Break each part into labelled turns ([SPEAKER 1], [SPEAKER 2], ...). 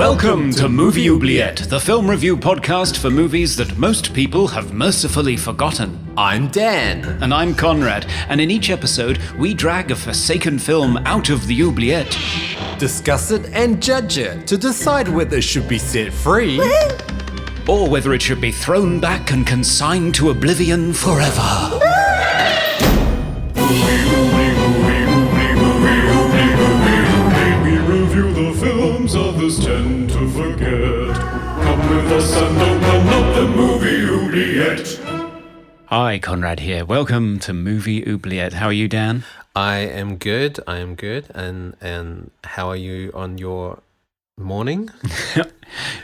[SPEAKER 1] Welcome to Movie Oubliette, the film review podcast for movies that most people have mercifully forgotten.
[SPEAKER 2] I'm Dan.
[SPEAKER 1] And I'm Conrad, and in each episode, we drag a forsaken film out of the oubliette,
[SPEAKER 2] discuss it and judge it to decide whether it should be set free
[SPEAKER 1] or whether it should be thrown back and consigned to oblivion forever. Films others tend to forget. Come with us and open up the movie oubliette. Hi, Conrad here. Welcome to Movie Oubliette. How are you, Dan?
[SPEAKER 2] I am good. And how are you on your morning?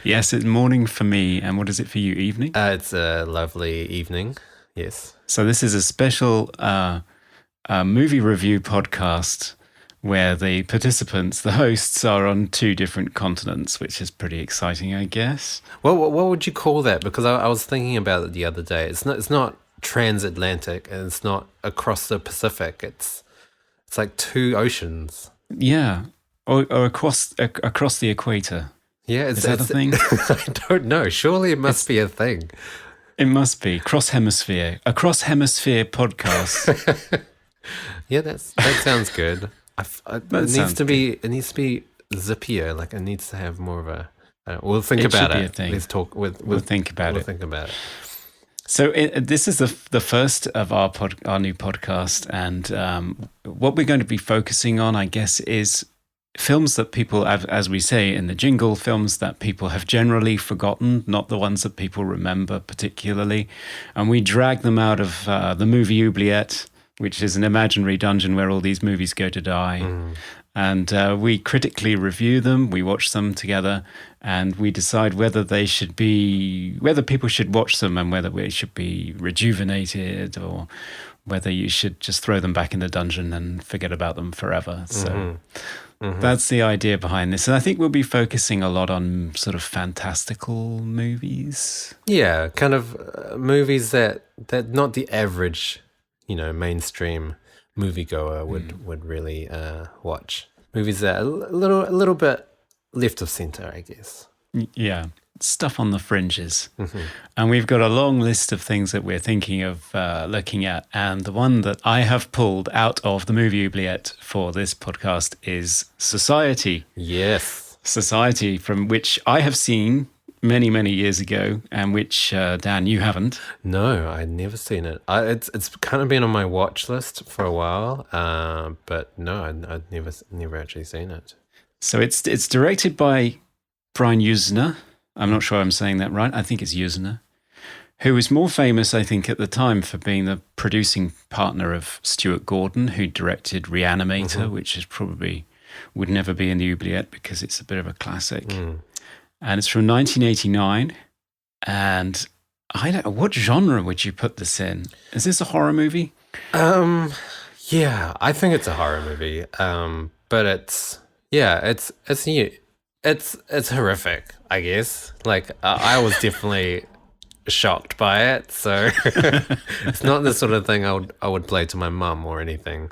[SPEAKER 1] Yes, it's morning for me. And what is it for you, evening?
[SPEAKER 2] It's a lovely evening, yes.
[SPEAKER 1] So this is a special movie review podcast where the participants, the hosts, are on two different continents, which is pretty exciting, I guess.
[SPEAKER 2] Well, what would you call that? Because I was thinking about it the other day. It's not transatlantic, and it's not across the Pacific. It's like two oceans.
[SPEAKER 1] Yeah, or across the equator.
[SPEAKER 2] Yeah,
[SPEAKER 1] is that a thing?
[SPEAKER 2] I don't know. Surely it must be a thing.
[SPEAKER 1] It must be cross hemisphere, a cross hemisphere podcast.
[SPEAKER 2] Yeah, that sounds good. It needs to be zippier. Like it needs to have more of a. We'll think about it. Let's talk. We'll think about it. Think about it.
[SPEAKER 1] So this is the first of our new podcast, and what we're going to be focusing on, I guess, is films that people have, as we say in the jingle, films that people have generally forgotten, not the ones that people remember particularly, and we drag them out of the movie oubliette, which is an imaginary dungeon where all these movies go to die. And we critically review them, we watch them together, and we decide whether people should watch them and whether we should be rejuvenated or whether you should just throw them back in the dungeon and forget about them forever. So that's the idea behind this. And I think we'll be focusing a lot on sort of fantastical movies.
[SPEAKER 2] Yeah, kind of movies that not the average, mainstream moviegoer would really watch. Movies that are a little bit left of center, I guess.
[SPEAKER 1] Yeah, stuff on the fringes. And we've got a long list of things that we're thinking of looking at. And the one that I have pulled out of the movie oubliette for this podcast is Society.
[SPEAKER 2] Yes.
[SPEAKER 1] Society, from which I have seen many, many years ago, and which, Dan, you haven't.
[SPEAKER 2] No, I'd never seen it. It's kind of been on my watch list for a while, but no, I'd never actually seen it. So
[SPEAKER 1] it's directed by Brian Yuzna. I'm not sure I'm saying that right. I think it's Yuzna, who was more famous, I think, at the time for being the producing partner of Stuart Gordon, who directed Reanimator, which is probably would never be in the oubliette because it's a bit of a classic. And it's from 1989. And I don't know, what genre would you put this in? Is this a horror movie?
[SPEAKER 2] Yeah, I think it's a horror movie. But it's new. It's horrific, I guess. Like I was definitely shocked by it. So it's not the sort of thing I would play to my mum or anything.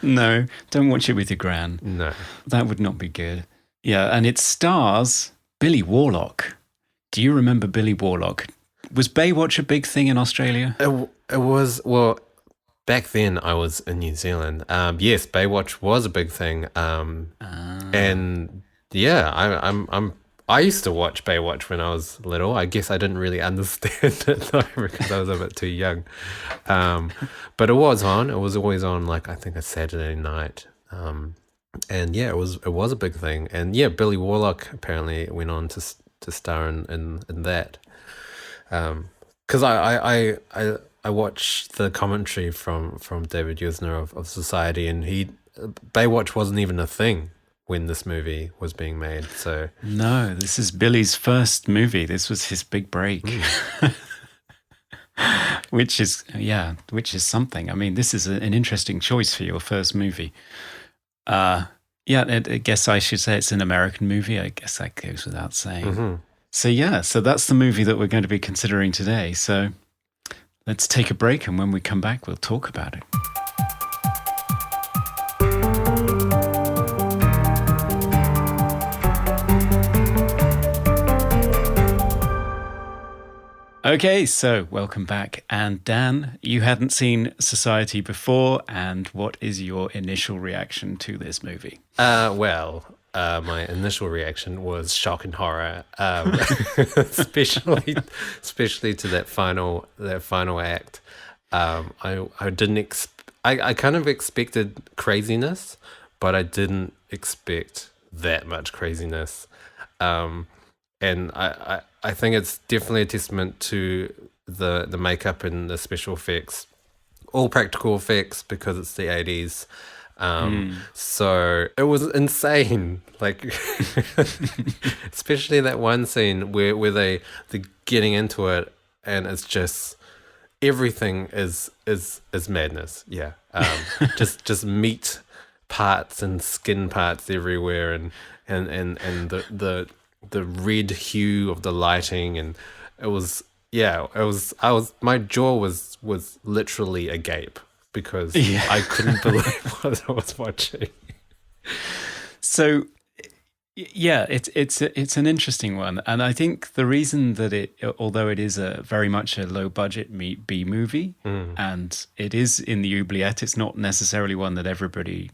[SPEAKER 1] No, don't watch it with your gran.
[SPEAKER 2] No,
[SPEAKER 1] that would not be good. Yeah, and it stars Billy Warlock. Do you remember Billy Warlock? Was Baywatch a big thing in Australia?
[SPEAKER 2] It was, well, back then I was in New Zealand. Yes, Baywatch was a big thing. And yeah, I used to watch Baywatch when I was little. I guess I didn't really understand it though because I was a bit too young. But it was on. It was always on, like I think a Saturday night. And yeah, it was a big thing. And yeah, Billy Warlock apparently went on to star in that. Because I watched the commentary from David Yuzna of Society, and Baywatch wasn't even a thing when this movie was being made. So
[SPEAKER 1] no, this is Billy's first movie. This was his big break. Which is something. I mean, this is an interesting choice for your first movie. I guess I should say it's an American movie. I guess that goes without saying. So that's the movie that we're going to be considering today. So let's take a break, and when we come back, we'll talk about it. Okay, so welcome back. And Dan, you hadn't seen Society before, and what is your initial reaction to this movie?
[SPEAKER 2] My initial reaction was shock and horror, especially to that final act. I didn't. I kind of expected craziness, but I didn't expect that much craziness. And I think it's definitely a testament to the makeup and the special effects, all practical effects because it's the 80s. So it was insane, like especially that one scene where they're getting into it and it's just everything is madness. Yeah. Just meat parts and skin parts everywhere and the red hue of the lighting, and my jaw was literally agape because I couldn't believe what I was watching.
[SPEAKER 1] So yeah, it's an interesting one, and I think the reason that although it is a very much a low budget B movie, and it is in the oubliette, it's not necessarily one that everybody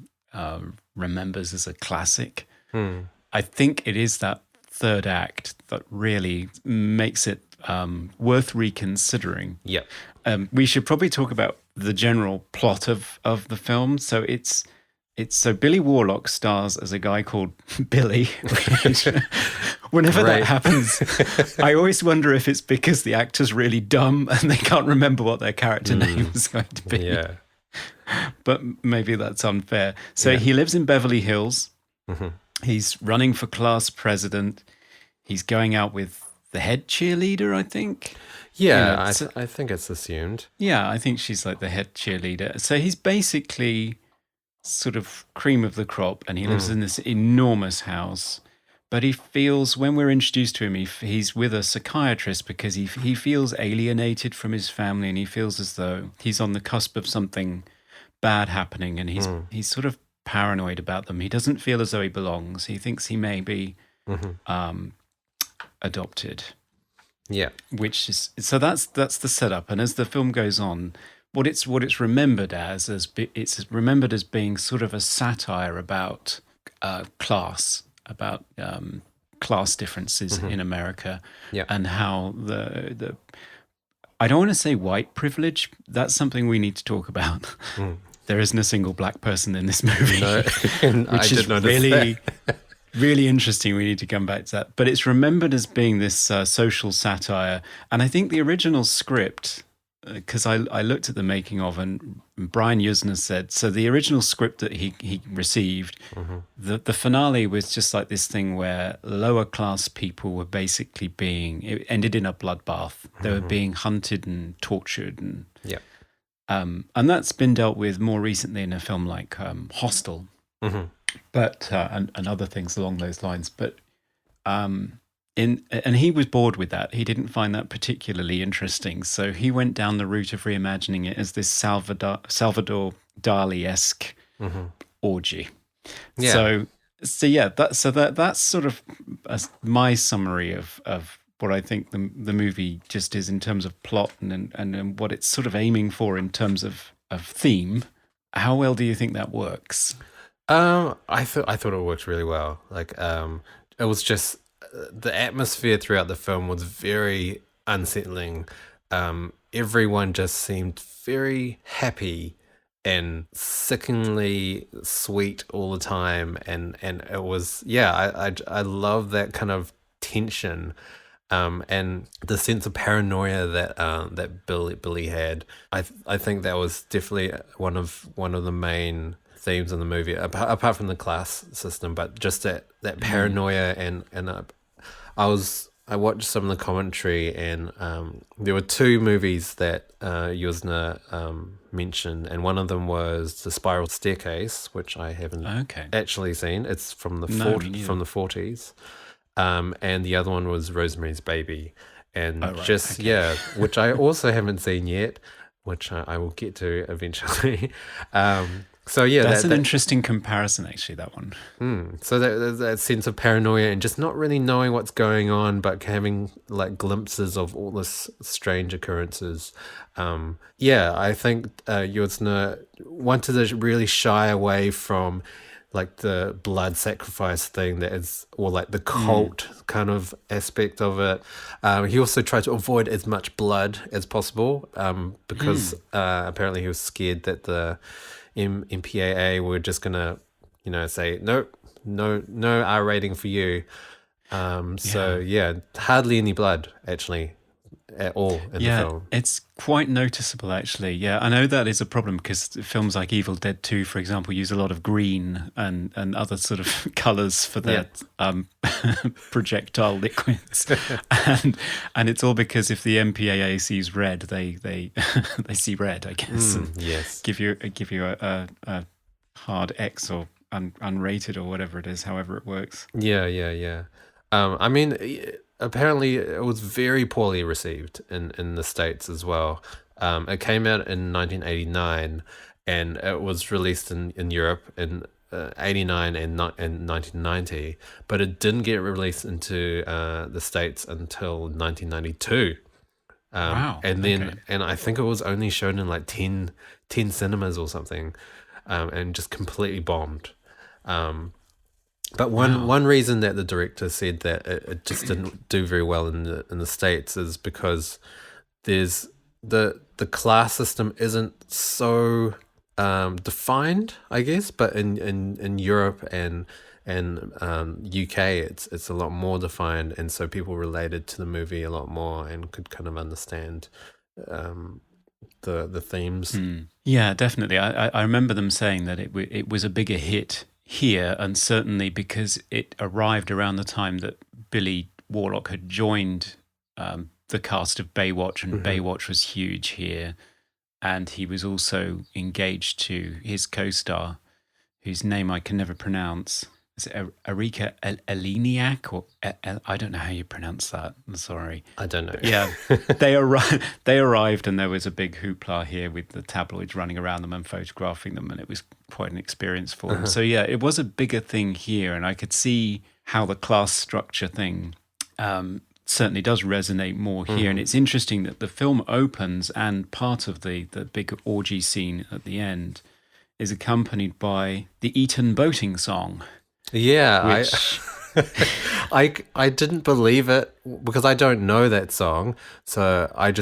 [SPEAKER 1] remembers as a classic. I think it is that third act that really makes it worth reconsidering.
[SPEAKER 2] Yeah.
[SPEAKER 1] We should probably talk about the general plot of the film. So it's so Billy Warlock stars as a guy called Billy. Whenever that happens, I always wonder if it's because the actor's really dumb and they can't remember what their character name is going to be.
[SPEAKER 2] Yeah.
[SPEAKER 1] But maybe that's unfair. So he lives in Beverly Hills. He's running for class president. He's going out with the head cheerleader, I think.
[SPEAKER 2] Yeah, I think it's assumed.
[SPEAKER 1] Yeah, I think she's like the head cheerleader. So he's basically sort of cream of the crop, and he lives in this enormous house. But he feels, when we're introduced to him, he's with a psychiatrist because he feels alienated from his family, and he feels as though he's on the cusp of something bad happening, and he's sort of paranoid about them. He doesn't feel as though he belongs. He thinks he may be adopted.
[SPEAKER 2] Yeah,
[SPEAKER 1] which is so that's the setup. And as the film goes on, what it's remembered as it's remembered as being sort of a satire about class, about class differences in America, and how the I don't want to say white privilege. That's something we need to talk about. There isn't a single black person in this movie,
[SPEAKER 2] no,
[SPEAKER 1] which is really, really interesting. We need to come back to that. But it's remembered as being this social satire. And I think the original script, because I looked at the making of, and Brian Yuzna said, so the original script that he received, the finale was just like this thing where lower class people were basically it ended in a bloodbath. They were being hunted and tortured and and that's been dealt with more recently in a film like Hostel, but and other things along those lines. But and he was bored with that. He didn't find that particularly interesting, so he went down the route of reimagining it as this Salvador Dali-esque orgy. Yeah. So that's sort of my summary of what I think the movie just is in terms of plot and what it's sort of aiming for in terms of theme. How well do you think that works?
[SPEAKER 2] I thought it worked really well. Like it was just the atmosphere throughout the film was very unsettling. Everyone just seemed very happy and sickeningly sweet all the time, and it was I love that kind of tension. And the sense of paranoia that Billy had, I think that was definitely one of the main themes in the movie, apart from the class system, but just that paranoia and I watched some of the commentary, and there were two movies that Yuzna mentioned, and one of them was The Spiral Staircase, which I haven't actually seen. It's from the 40s. And the other one was Rosemary's Baby, and which I also haven't seen yet, which I will get to eventually. So yeah,
[SPEAKER 1] That's an interesting comparison, actually, that one.
[SPEAKER 2] So that sense of paranoia and just not really knowing what's going on, but having like glimpses of all this strange occurrences. I think Yuzna wanted to really shy away from like the blood sacrifice thing that is, or like the cult kind of aspect of it. He also tried to avoid as much blood as possible because apparently he was scared that the MPAA were just gonna, say no R rating for you. Hardly any blood actually at all in the film.
[SPEAKER 1] It's quite noticeable actually. Yeah, I know that is a problem because films like Evil Dead 2, for example, use a lot of green and other sort of colours for their projectile liquids, and it's all because if the MPAA sees red, they they see red, I guess.
[SPEAKER 2] Yes,
[SPEAKER 1] give you a hard X or unrated or whatever it is, however it works.
[SPEAKER 2] Yeah. I mean, apparently it was very poorly received in the States as well. It came out in 1989 and it was released in Europe in 89 and 1990, but it didn't get released into the States until 1992.
[SPEAKER 1] Wow.
[SPEAKER 2] And then, and I think it was only shown in like 10 cinemas or something, and just completely bombed. But one reason that the director said that it just didn't do very well in the States is because there's the class system isn't so defined, I guess, but in Europe and UK it's a lot more defined, and so people related to the movie a lot more and could kind of understand the themes.
[SPEAKER 1] Yeah, definitely. I remember them saying that it was a bigger hit here, and certainly because it arrived around the time that Billy Warlock had joined the cast of Baywatch, and Baywatch was huge here, and he was also engaged to his co-star, whose name I can never pronounce. Is it Erika Eleniak, or I don't know how you pronounce that. I'm sorry.
[SPEAKER 2] I don't know.
[SPEAKER 1] Yeah, they arrived, and there was a big hoopla here with the tabloids running around them and photographing them, and it was quite an experience for them. So yeah, it was a bigger thing here, and I could see how the class structure thing certainly does resonate more here. And it's interesting that the film opens, and part of the big orgy scene at the end is accompanied by the Eton boating song.
[SPEAKER 2] Yeah,
[SPEAKER 1] which...
[SPEAKER 2] I didn't believe it because I don't know that song. So I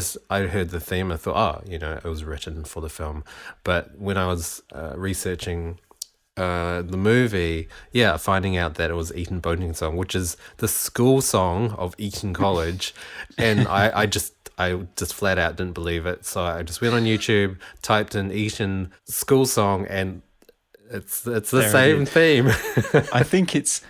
[SPEAKER 2] heard the theme. I thought, it was written for the film. But when I was researching the movie, finding out that it was Eton boating song, which is the school song of Eton College, and I just flat out didn't believe it. So I just went on YouTube, typed in Eton school song, and it's the same theme.
[SPEAKER 1] I think it's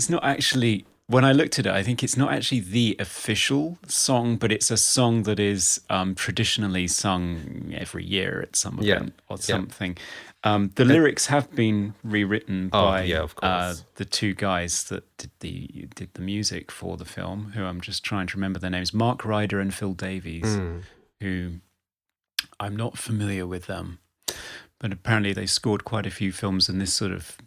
[SPEAKER 1] not actually, when I looked at it, I think it's not actually the official song, but it's a song that is traditionally sung every year at some event or something. The lyrics have been rewritten by the two guys that did the music for the film, who I'm just trying to remember their names, Mark Ryder and Phil Davies, who I'm not familiar with them. But apparently they scored quite a few films in this sort of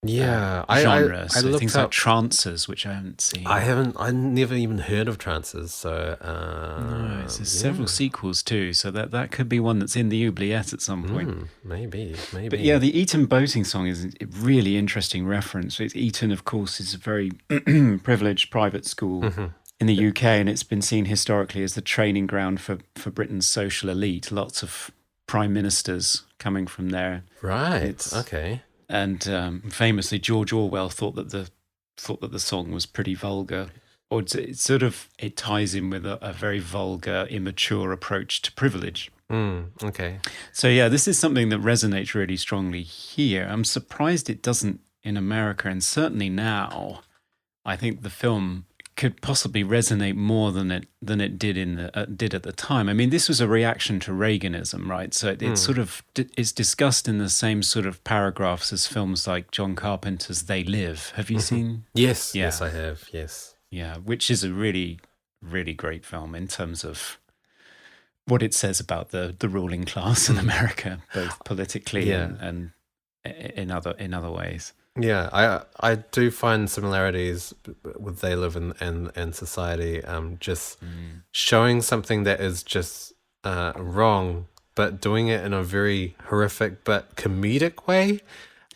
[SPEAKER 1] genre. So things like Trances, which I haven't seen.
[SPEAKER 2] I never even heard of Trances. So
[SPEAKER 1] no, there's several sequels too. So that could be one that's in the oubliette at some point.
[SPEAKER 2] Maybe.
[SPEAKER 1] But yeah, the Eton boating song is a really interesting reference. Eton, of course, is a very privileged private school in the UK, and it's been seen historically as the training ground for Britain's social elite. Lots of prime ministers coming from there.
[SPEAKER 2] Right. Okay.
[SPEAKER 1] And famously, George Orwell thought that the song was pretty vulgar, or it ties in with a very vulgar, immature approach to privilege.
[SPEAKER 2] Okay.
[SPEAKER 1] So yeah, this is something that resonates really strongly here. I'm surprised it doesn't in America, and certainly now, I think the film could possibly resonate more than it did at the time. I mean, this was a reaction to Reaganism, right? So it sort of is discussed in the same sort of paragraphs as films like John Carpenter's They Live. Have you seen?
[SPEAKER 2] Yes, yes, I have. Yes,
[SPEAKER 1] yeah, which is a really, really great film in terms of what it says about the ruling class in America, both politically and in other ways.
[SPEAKER 2] Yeah, I do find similarities with They Live in Society. Just showing something that is just wrong, but doing it in a very horrific but comedic way.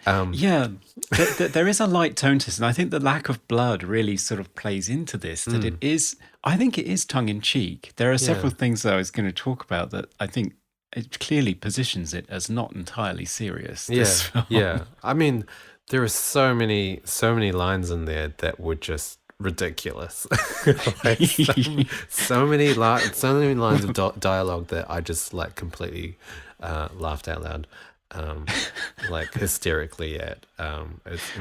[SPEAKER 1] There is a light tone to this, and I think the lack of blood really sort of plays into this. That it is, I think it is tongue in cheek. There are several things that I was going to talk about that I think it clearly positions it as not entirely serious.
[SPEAKER 2] Yeah. I mean, there are so many lines in there that were just ridiculous. Like so many lines of dialogue that I just like completely laughed out loud. Like hysterically at.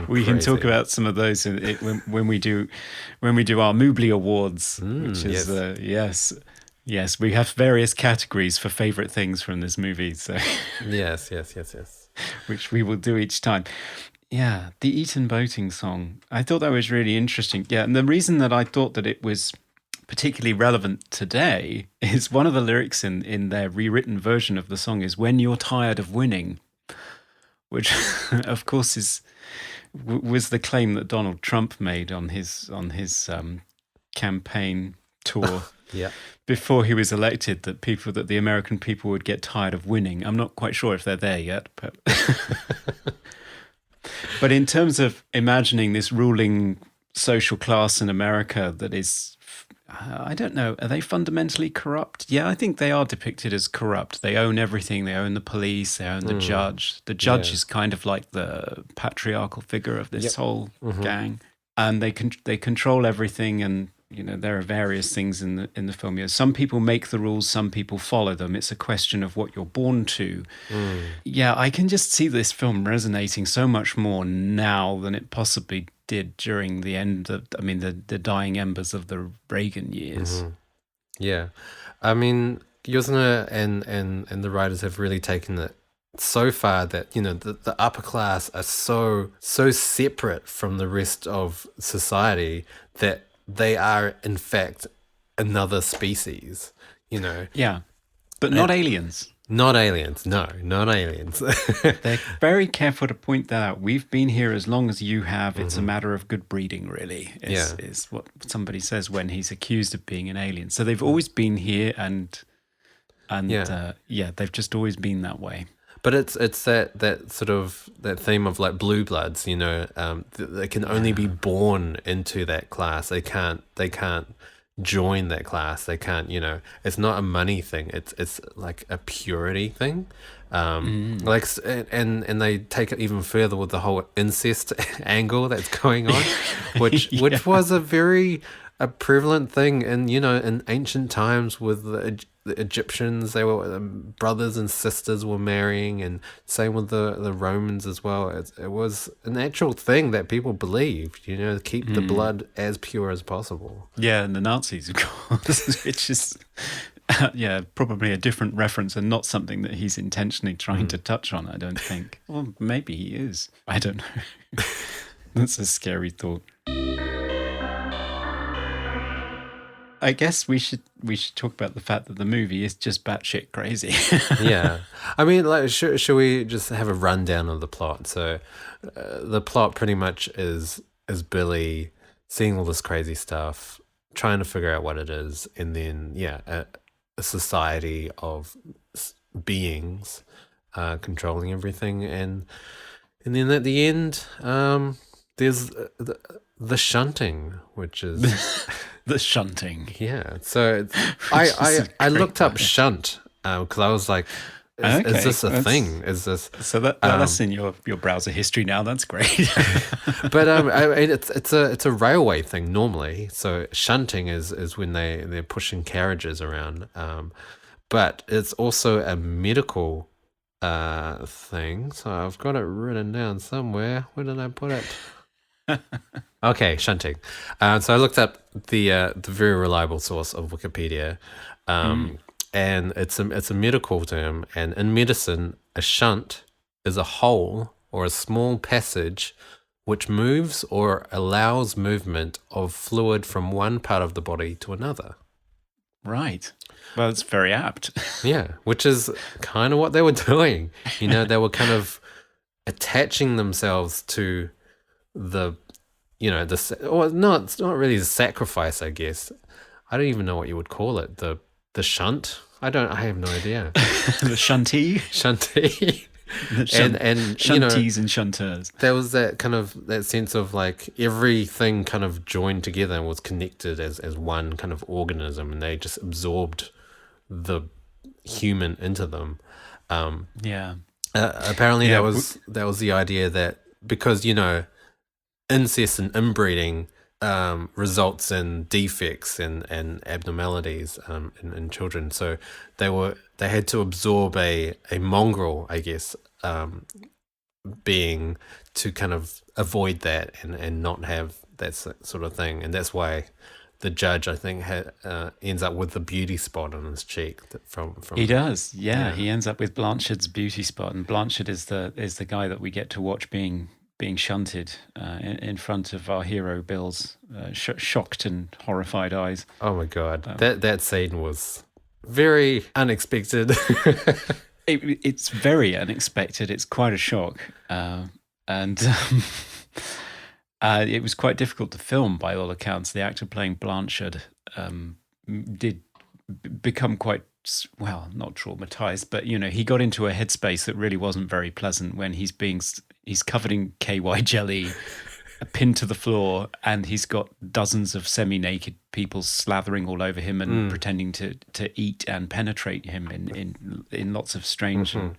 [SPEAKER 1] We can talk about some of those when we do our Moobly Awards, which is yes, we have various categories for favorite things from this movie. So
[SPEAKER 2] yes,
[SPEAKER 1] which we will do each time. Yeah, the Eton Boating song. I thought that was really interesting. Yeah, and the reason that I thought that it was particularly relevant today is one of the lyrics in their rewritten version of the song is "When you're tired of winning," which, of course, was the claim that Donald Trump made on his campaign tour.
[SPEAKER 2] Yeah.
[SPEAKER 1] Before he was elected, that the American people would get tired of winning. I'm not quite sure if they're there yet, but but in terms of imagining this ruling social class in America that is, I don't know, are they fundamentally corrupt? Yeah, I think they are depicted as corrupt. They own everything. They own the police. They own the judge. The judge is kind of like the patriarchal figure of this whole gang, and they control everything. And there are various things in the film. Some people make the rules. Some people follow them. It's a question of what you're born to. Yeah, I can just see this film resonating so much more now than it possibly did during the end of, the dying embers of the Reagan years.
[SPEAKER 2] Yeah. I mean, Yuzna and the writers have really taken it so far that, the upper class are so separate from the rest of society that they are, in fact, another species,
[SPEAKER 1] Yeah, but not aliens.
[SPEAKER 2] Not aliens, no, not aliens.
[SPEAKER 1] They're very careful to point that out. We've been here as long as you have. It's a matter of good breeding, really, is what somebody says when he's accused of being an alien. So they've always been here, and they've just always been that way.
[SPEAKER 2] But it's that sort of that theme of like blue bloods, they can only be born into that class. They can't join that class. They can't, it's not a money thing. It's like a purity thing. Like, and they take it even further with the whole incest angle that's going on, which was a prevalent thing in ancient times with the Egyptians. They were brothers and sisters were marrying, and same with the Romans as well. It was an actual thing that people believed, to keep the blood as pure as possible.
[SPEAKER 1] Yeah, and the Nazis, of course, which is probably a different reference and not something that he's intentionally trying to touch on, I don't think. Well, maybe he is. I don't know. That's a scary thought. I guess we should talk about the fact that the movie is just batshit crazy.
[SPEAKER 2] Yeah. I mean, like, should we just have a rundown of the plot? So the plot pretty much is Billy seeing all this crazy stuff, trying to figure out what it is, and then, a society of beings controlling everything. And then at the end, there's the shunting, which is...
[SPEAKER 1] The shunting.
[SPEAKER 2] Yeah. So I looked up shunt because I was like, is this a thing? Is this...
[SPEAKER 1] So that's in your browser history now. That's great.
[SPEAKER 2] But it's a railway thing normally. So shunting is when they're pushing carriages around. But it's also a medical thing. So I've got it written down somewhere. Where did I put it? Okay, shunting. So I looked up the very reliable source of Wikipedia, and it's a medical term. And in medicine, a shunt is a hole or a small passage which moves or allows movement of fluid from one part of the body to another.
[SPEAKER 1] Right. Well, it's very apt.
[SPEAKER 2] Yeah, which is kind of what they were doing. They were kind of attaching themselves to the, no, it's not really the sacrifice, I guess. I don't even know what you would call it. The shunt. I have no idea.
[SPEAKER 1] The shuntee.
[SPEAKER 2] Shuntee. And
[SPEAKER 1] shuntees and shunters.
[SPEAKER 2] There was that sense of like everything kind of joined together and was connected as one kind of organism, and they just absorbed the human into them. Apparently that was the idea that because incest and inbreeding results in defects and abnormalities in children, so they had to absorb a mongrel, I guess, being to kind of avoid that and not have that sort of thing, and that's why the judge, I think, ends up with the beauty spot on his cheek. From
[SPEAKER 1] he does, yeah. He ends up with Blanchard's beauty spot, and Blanchard is the guy that we get to watch being shunted in front of our hero Bill's shocked and horrified eyes.
[SPEAKER 2] Oh my God, that scene was very unexpected.
[SPEAKER 1] It's very unexpected. It's quite a shock, and. It was quite difficult to film, by all accounts. The actor playing Blanchard did become quite, well, not traumatized, but he got into a headspace that really wasn't very pleasant when he's covered in KY jelly, pinned to the floor, and he's got dozens of semi-naked people slathering all over him and pretending to eat and penetrate him in lots of strange. And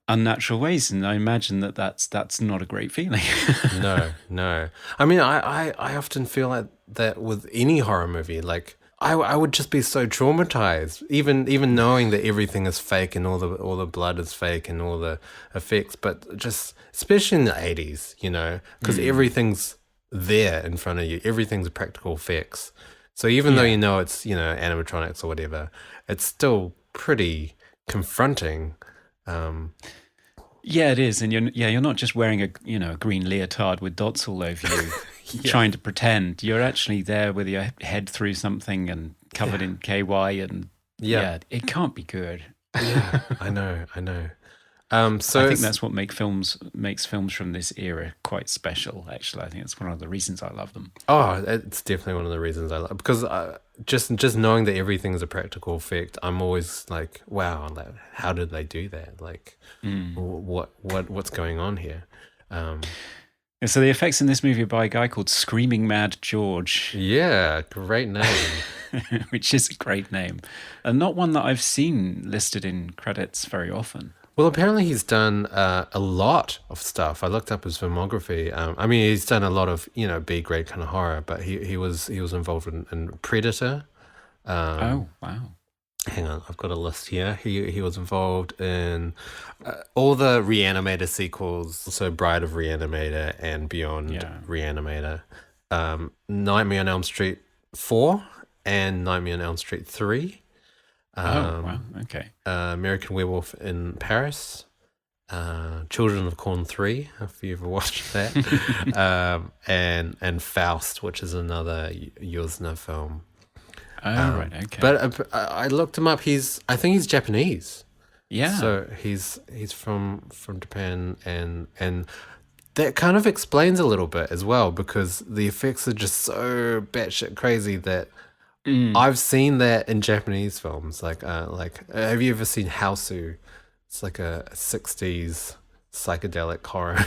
[SPEAKER 1] unnatural ways, and I imagine that's not a great feeling.
[SPEAKER 2] No. I mean, I often feel like that with any horror movie. Like I would just be so traumatized, even knowing that everything is fake and all the blood is fake and all the effects. But just especially in the 80s, because everything's there in front of you, everything's practical effects. So even though it's animatronics or whatever, it's still pretty confronting.
[SPEAKER 1] Yeah, it is, and you're not just wearing a green leotard with dots all over you, trying to pretend. You're actually there with your head through something and covered in KY, and it can't be good.
[SPEAKER 2] Yeah, I know. So
[SPEAKER 1] I think that's what makes films from this era quite special. Actually, I think it's one of the reasons I love them.
[SPEAKER 2] Oh, it's definitely one of the reasons I love, because just knowing that everything's a practical effect, I'm always like, wow, like, how did they do that? Like, what's going on here?
[SPEAKER 1] So the effects in this movie are by a guy called Screaming Mad George.
[SPEAKER 2] Yeah, great name.
[SPEAKER 1] Which is a great name, and not one that I've seen listed in credits very often.
[SPEAKER 2] Well, apparently he's done a lot of stuff. I looked up his filmography. I mean, he's done a lot of B-grade kind of horror, but he was involved in Predator.
[SPEAKER 1] Oh wow!
[SPEAKER 2] Hang on, I've got a list here. He was involved in all the Reanimator sequels, so Bride of Reanimator and Beyond Reanimator, Nightmare on Elm Street 4 and Nightmare on Elm Street 3.
[SPEAKER 1] Wow, okay.
[SPEAKER 2] American Werewolf in Paris, Children of Corn 3, if you ever watched that, and Faust, which is another Yuzna film.
[SPEAKER 1] Oh, right, okay.
[SPEAKER 2] But I looked him up. I think he's Japanese.
[SPEAKER 1] Yeah.
[SPEAKER 2] So he's from Japan, and that kind of explains a little bit as well, because the effects are just so batshit crazy that I've seen that in Japanese films. Like, have you ever seen Hausu? It's like a 60s psychedelic horror.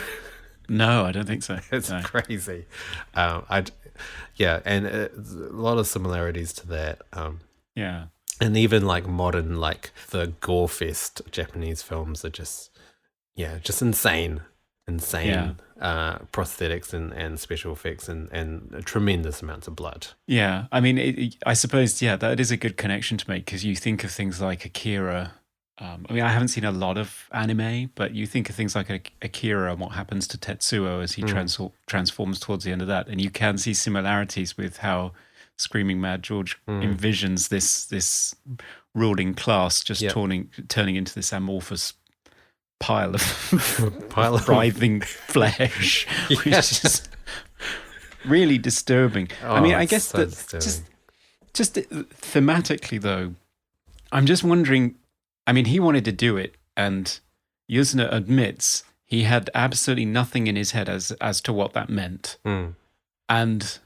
[SPEAKER 1] No, I don't think so.
[SPEAKER 2] It's crazy. And a lot of similarities to that. And even like modern, like the gore fest Japanese films are just insane. Prosthetics and special effects and tremendous amounts of blood.
[SPEAKER 1] Yeah, I mean, I suppose, that is a good connection to make, because you think of things like Akira. I mean, I haven't seen a lot of anime, but you think of things like Akira and what happens to Tetsuo as he transforms towards the end of that, and you can see similarities with how Screaming Mad George envisions this ruling class just turning into this amorphous pile of writhing flesh, which is really disturbing. I mean, I guess that just thematically, though, I'm just wondering. I mean, he wanted to do it, and Yuzna admits He had absolutely nothing in his head as to what that meant. And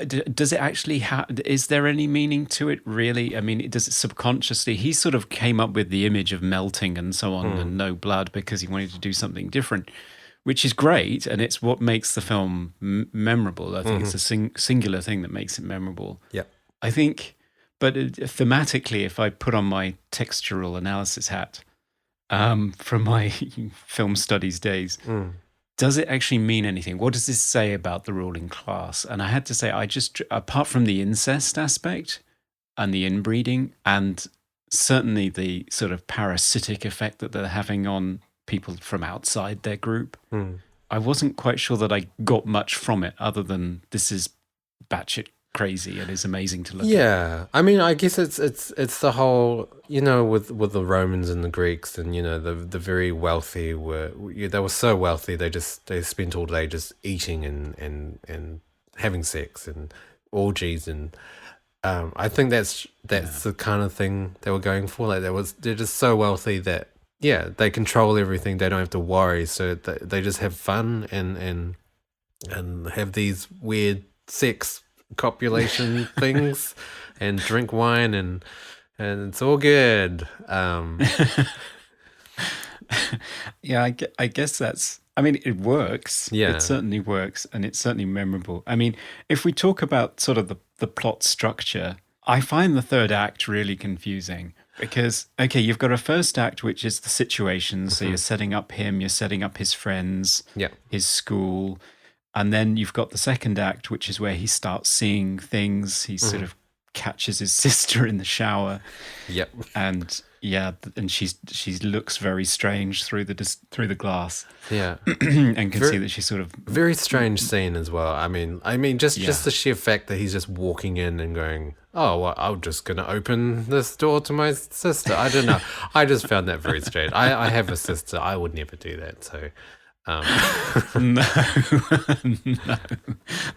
[SPEAKER 1] does it actually is there any meaning to it, really? I mean, does it subconsciously? He sort of came up with the image of melting and so on and no blood because he wanted to do something different, which is great. And it's what makes the film memorable. I think it's a singular thing that makes it memorable.
[SPEAKER 2] Yeah.
[SPEAKER 1] I think, but thematically, if I put on my textural analysis hat from my film studies days, does it actually mean anything? What does this say about the ruling class? And I had to say, apart from the incest aspect and the inbreeding, and certainly the sort of parasitic effect that they're having on people from outside their group, I wasn't quite sure that I got much from it other than this is batshit crazy and is amazing to look at.
[SPEAKER 2] Yeah, I mean, I guess it's the whole, you know, with the Romans and the Greeks, and you know, the very wealthy they were so wealthy they spent all day just eating and having sex and orgies, and I think that's the kind of thing they were going for. Like they're just so wealthy that they control everything. They don't have to worry, so they just have fun and have these weird sex copulation things and drink wine and it's all good.
[SPEAKER 1] I guess that's, I mean, it works. It certainly works, and it's certainly memorable. I mean, if we talk about sort of the plot structure, I find the third act really confusing because, okay, you've got a first act, which is the situation. So you're setting up him, you're setting up his friends, his school. And then you've got the second act, which is where he starts seeing things. He sort of catches his sister in the shower. Yep. And she looks very strange through the glass. Yeah. And can see that she's sort of
[SPEAKER 2] very strange scene as well. I mean, just the sheer fact that he's just walking in and going, "Oh, well, I'm just going to open this door to my sister." I don't know. I just found that very strange. I have a sister. I would never do that. So.
[SPEAKER 1] No,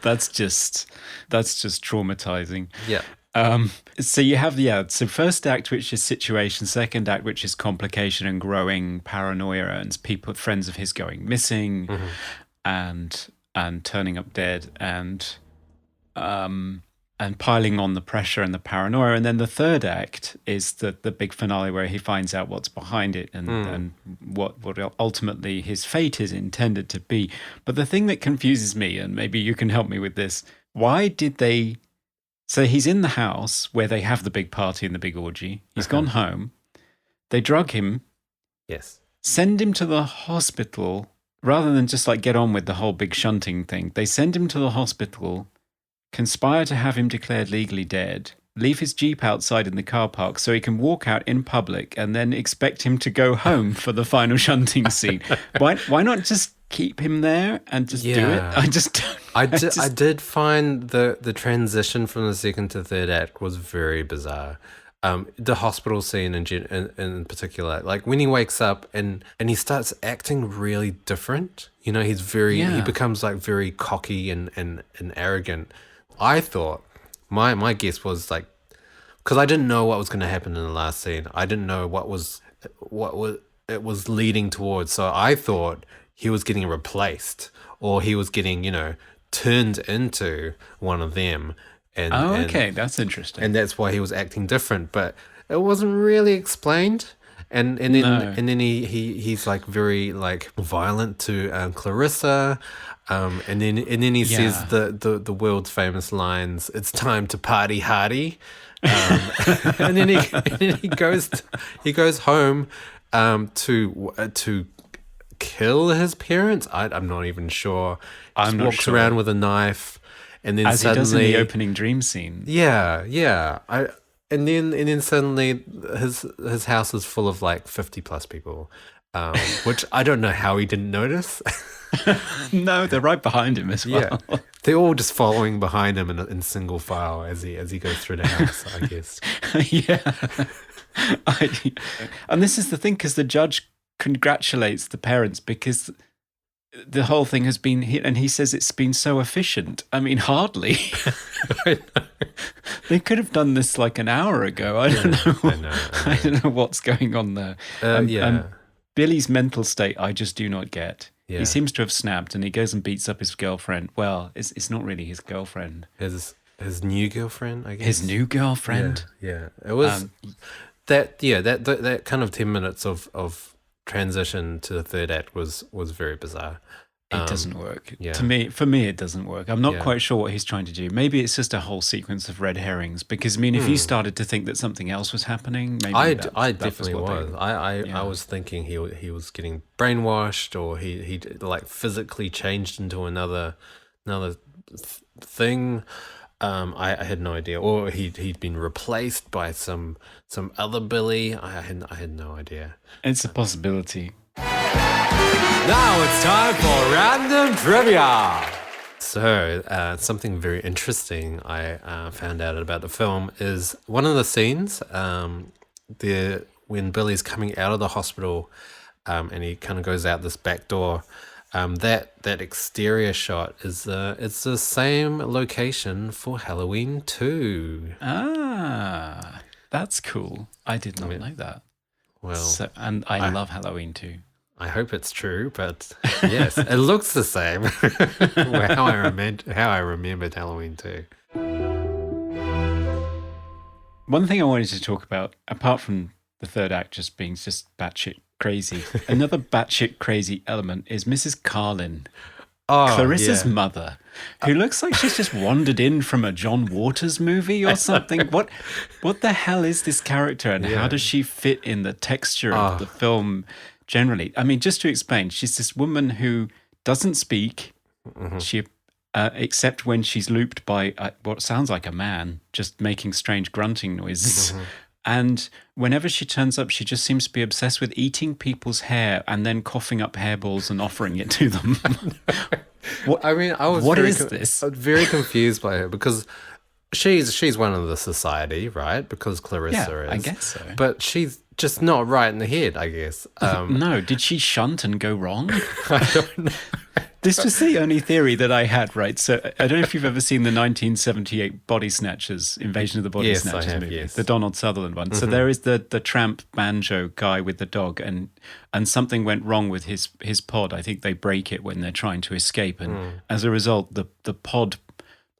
[SPEAKER 1] that's just traumatizing. Yeah. So you have so first act, which is situation, second act, which is complication and growing paranoia, and friends of his going missing, and turning up dead, and piling on the pressure and the paranoia. And then the third act is the big finale where he finds out what's behind it and what ultimately his fate is intended to be. But the thing that confuses me, and maybe you can help me with this, why did they... So he's in the house where they have the big party and the big orgy. He's gone home. They drug him.
[SPEAKER 2] Yes.
[SPEAKER 1] Send him to the hospital. Rather than just like get on with the whole big shunting thing, they send him to the hospital, conspire to have him declared legally dead, leave his Jeep outside in the car park so he can walk out in public, and then expect him to go home for the final shunting scene. Why not just keep him there and just do it?
[SPEAKER 2] I did find the transition from the second to third act was very bizarre. The hospital scene in particular, like when he wakes up and he starts acting really different. You know, he becomes like very cocky and arrogant. I thought my guess was like, because I didn't know what was going to happen in the last scene. I didn't know what it was leading towards. So I thought he was getting replaced, or he was getting, you know, turned into one of them.
[SPEAKER 1] Okay, that's interesting.
[SPEAKER 2] And that's why he was acting different, but it wasn't really explained. And then he's like very like violent to Clarissa. And then he says the world's famous lines, "It's time to party hardy," and then he goes home to kill his parents. I'm not even sure. He walks around with a knife, and then
[SPEAKER 1] as
[SPEAKER 2] suddenly,
[SPEAKER 1] he does in the opening dream scene.
[SPEAKER 2] And then suddenly his house is full of like 50 plus people, which I don't know how he didn't notice.
[SPEAKER 1] No, they're right behind him as well.
[SPEAKER 2] Yeah. They're all just following behind him in single file as he goes through the house, I guess.
[SPEAKER 1] And this is the thing, because the judge congratulates the parents because the whole thing has been, and he says it's been so efficient. I mean, hardly.
[SPEAKER 2] I know.
[SPEAKER 1] They could have done this like an hour ago. I don't know. I don't know what's going on there. Billy's mental state, I just do not get.
[SPEAKER 2] Yeah.
[SPEAKER 1] He seems to have snapped, and he goes and beats up his girlfriend. Well, it's not really his girlfriend.
[SPEAKER 2] His new girlfriend, I guess.
[SPEAKER 1] His new girlfriend.
[SPEAKER 2] Yeah. It was that kind of 10 minutes of transition to the third act was very bizarre.
[SPEAKER 1] It doesn't work.
[SPEAKER 2] Yeah.
[SPEAKER 1] For me, it doesn't work. I'm not quite sure what he's trying to do. Maybe it's just a whole sequence of red herrings. Because I mean, if you started to think that something else was happening, maybe
[SPEAKER 2] I
[SPEAKER 1] that
[SPEAKER 2] definitely was. I was thinking he was getting brainwashed, or he like physically changed into another thing. I had no idea, or he'd been replaced by some other Billy. I had no idea.
[SPEAKER 1] It's a possibility.
[SPEAKER 2] Now it's time for random trivia. So, something very interesting I found out about the film is one of the scenes when Billy's coming out of the hospital, and he kind of goes out this back door. That exterior shot is it's the same location for Halloween 2.
[SPEAKER 1] Ah, that's cool. I did not know that.
[SPEAKER 2] Well,
[SPEAKER 1] and I love Halloween 2.
[SPEAKER 2] I hope it's true, but yes, it looks the same. how I remembered Halloween 2.
[SPEAKER 1] One thing I wanted to talk about, apart from the third act just being just batshit crazy, another batshit crazy element is Mrs. Carlin, Clarissa's mother, who looks like she's just wandered in from a John Waters movie or something. What the hell is this character, and how does she fit in the texture of the film generally? I mean, just to explain, she's this woman who doesn't speak. She except when she's looped by what sounds like a man just making strange grunting noises. And whenever she turns up, she just seems to be obsessed with eating people's hair and then coughing up hairballs and offering it to them.
[SPEAKER 2] I was very confused by her, because she's one of the society, right? Because Clarissa is.
[SPEAKER 1] I guess so.
[SPEAKER 2] But she's just not right in the head, I guess.
[SPEAKER 1] No, did she shunt and go wrong?
[SPEAKER 2] I don't know.
[SPEAKER 1] This was the only theory that I had, right? So I don't know if you've ever seen the 1978 Body Snatchers, Invasion of the Body Snatchers movie, the Donald Sutherland one. So there is the tramp banjo guy with the dog, and something went wrong with his pod. I think they break it when they're trying to escape, and as a result, the pod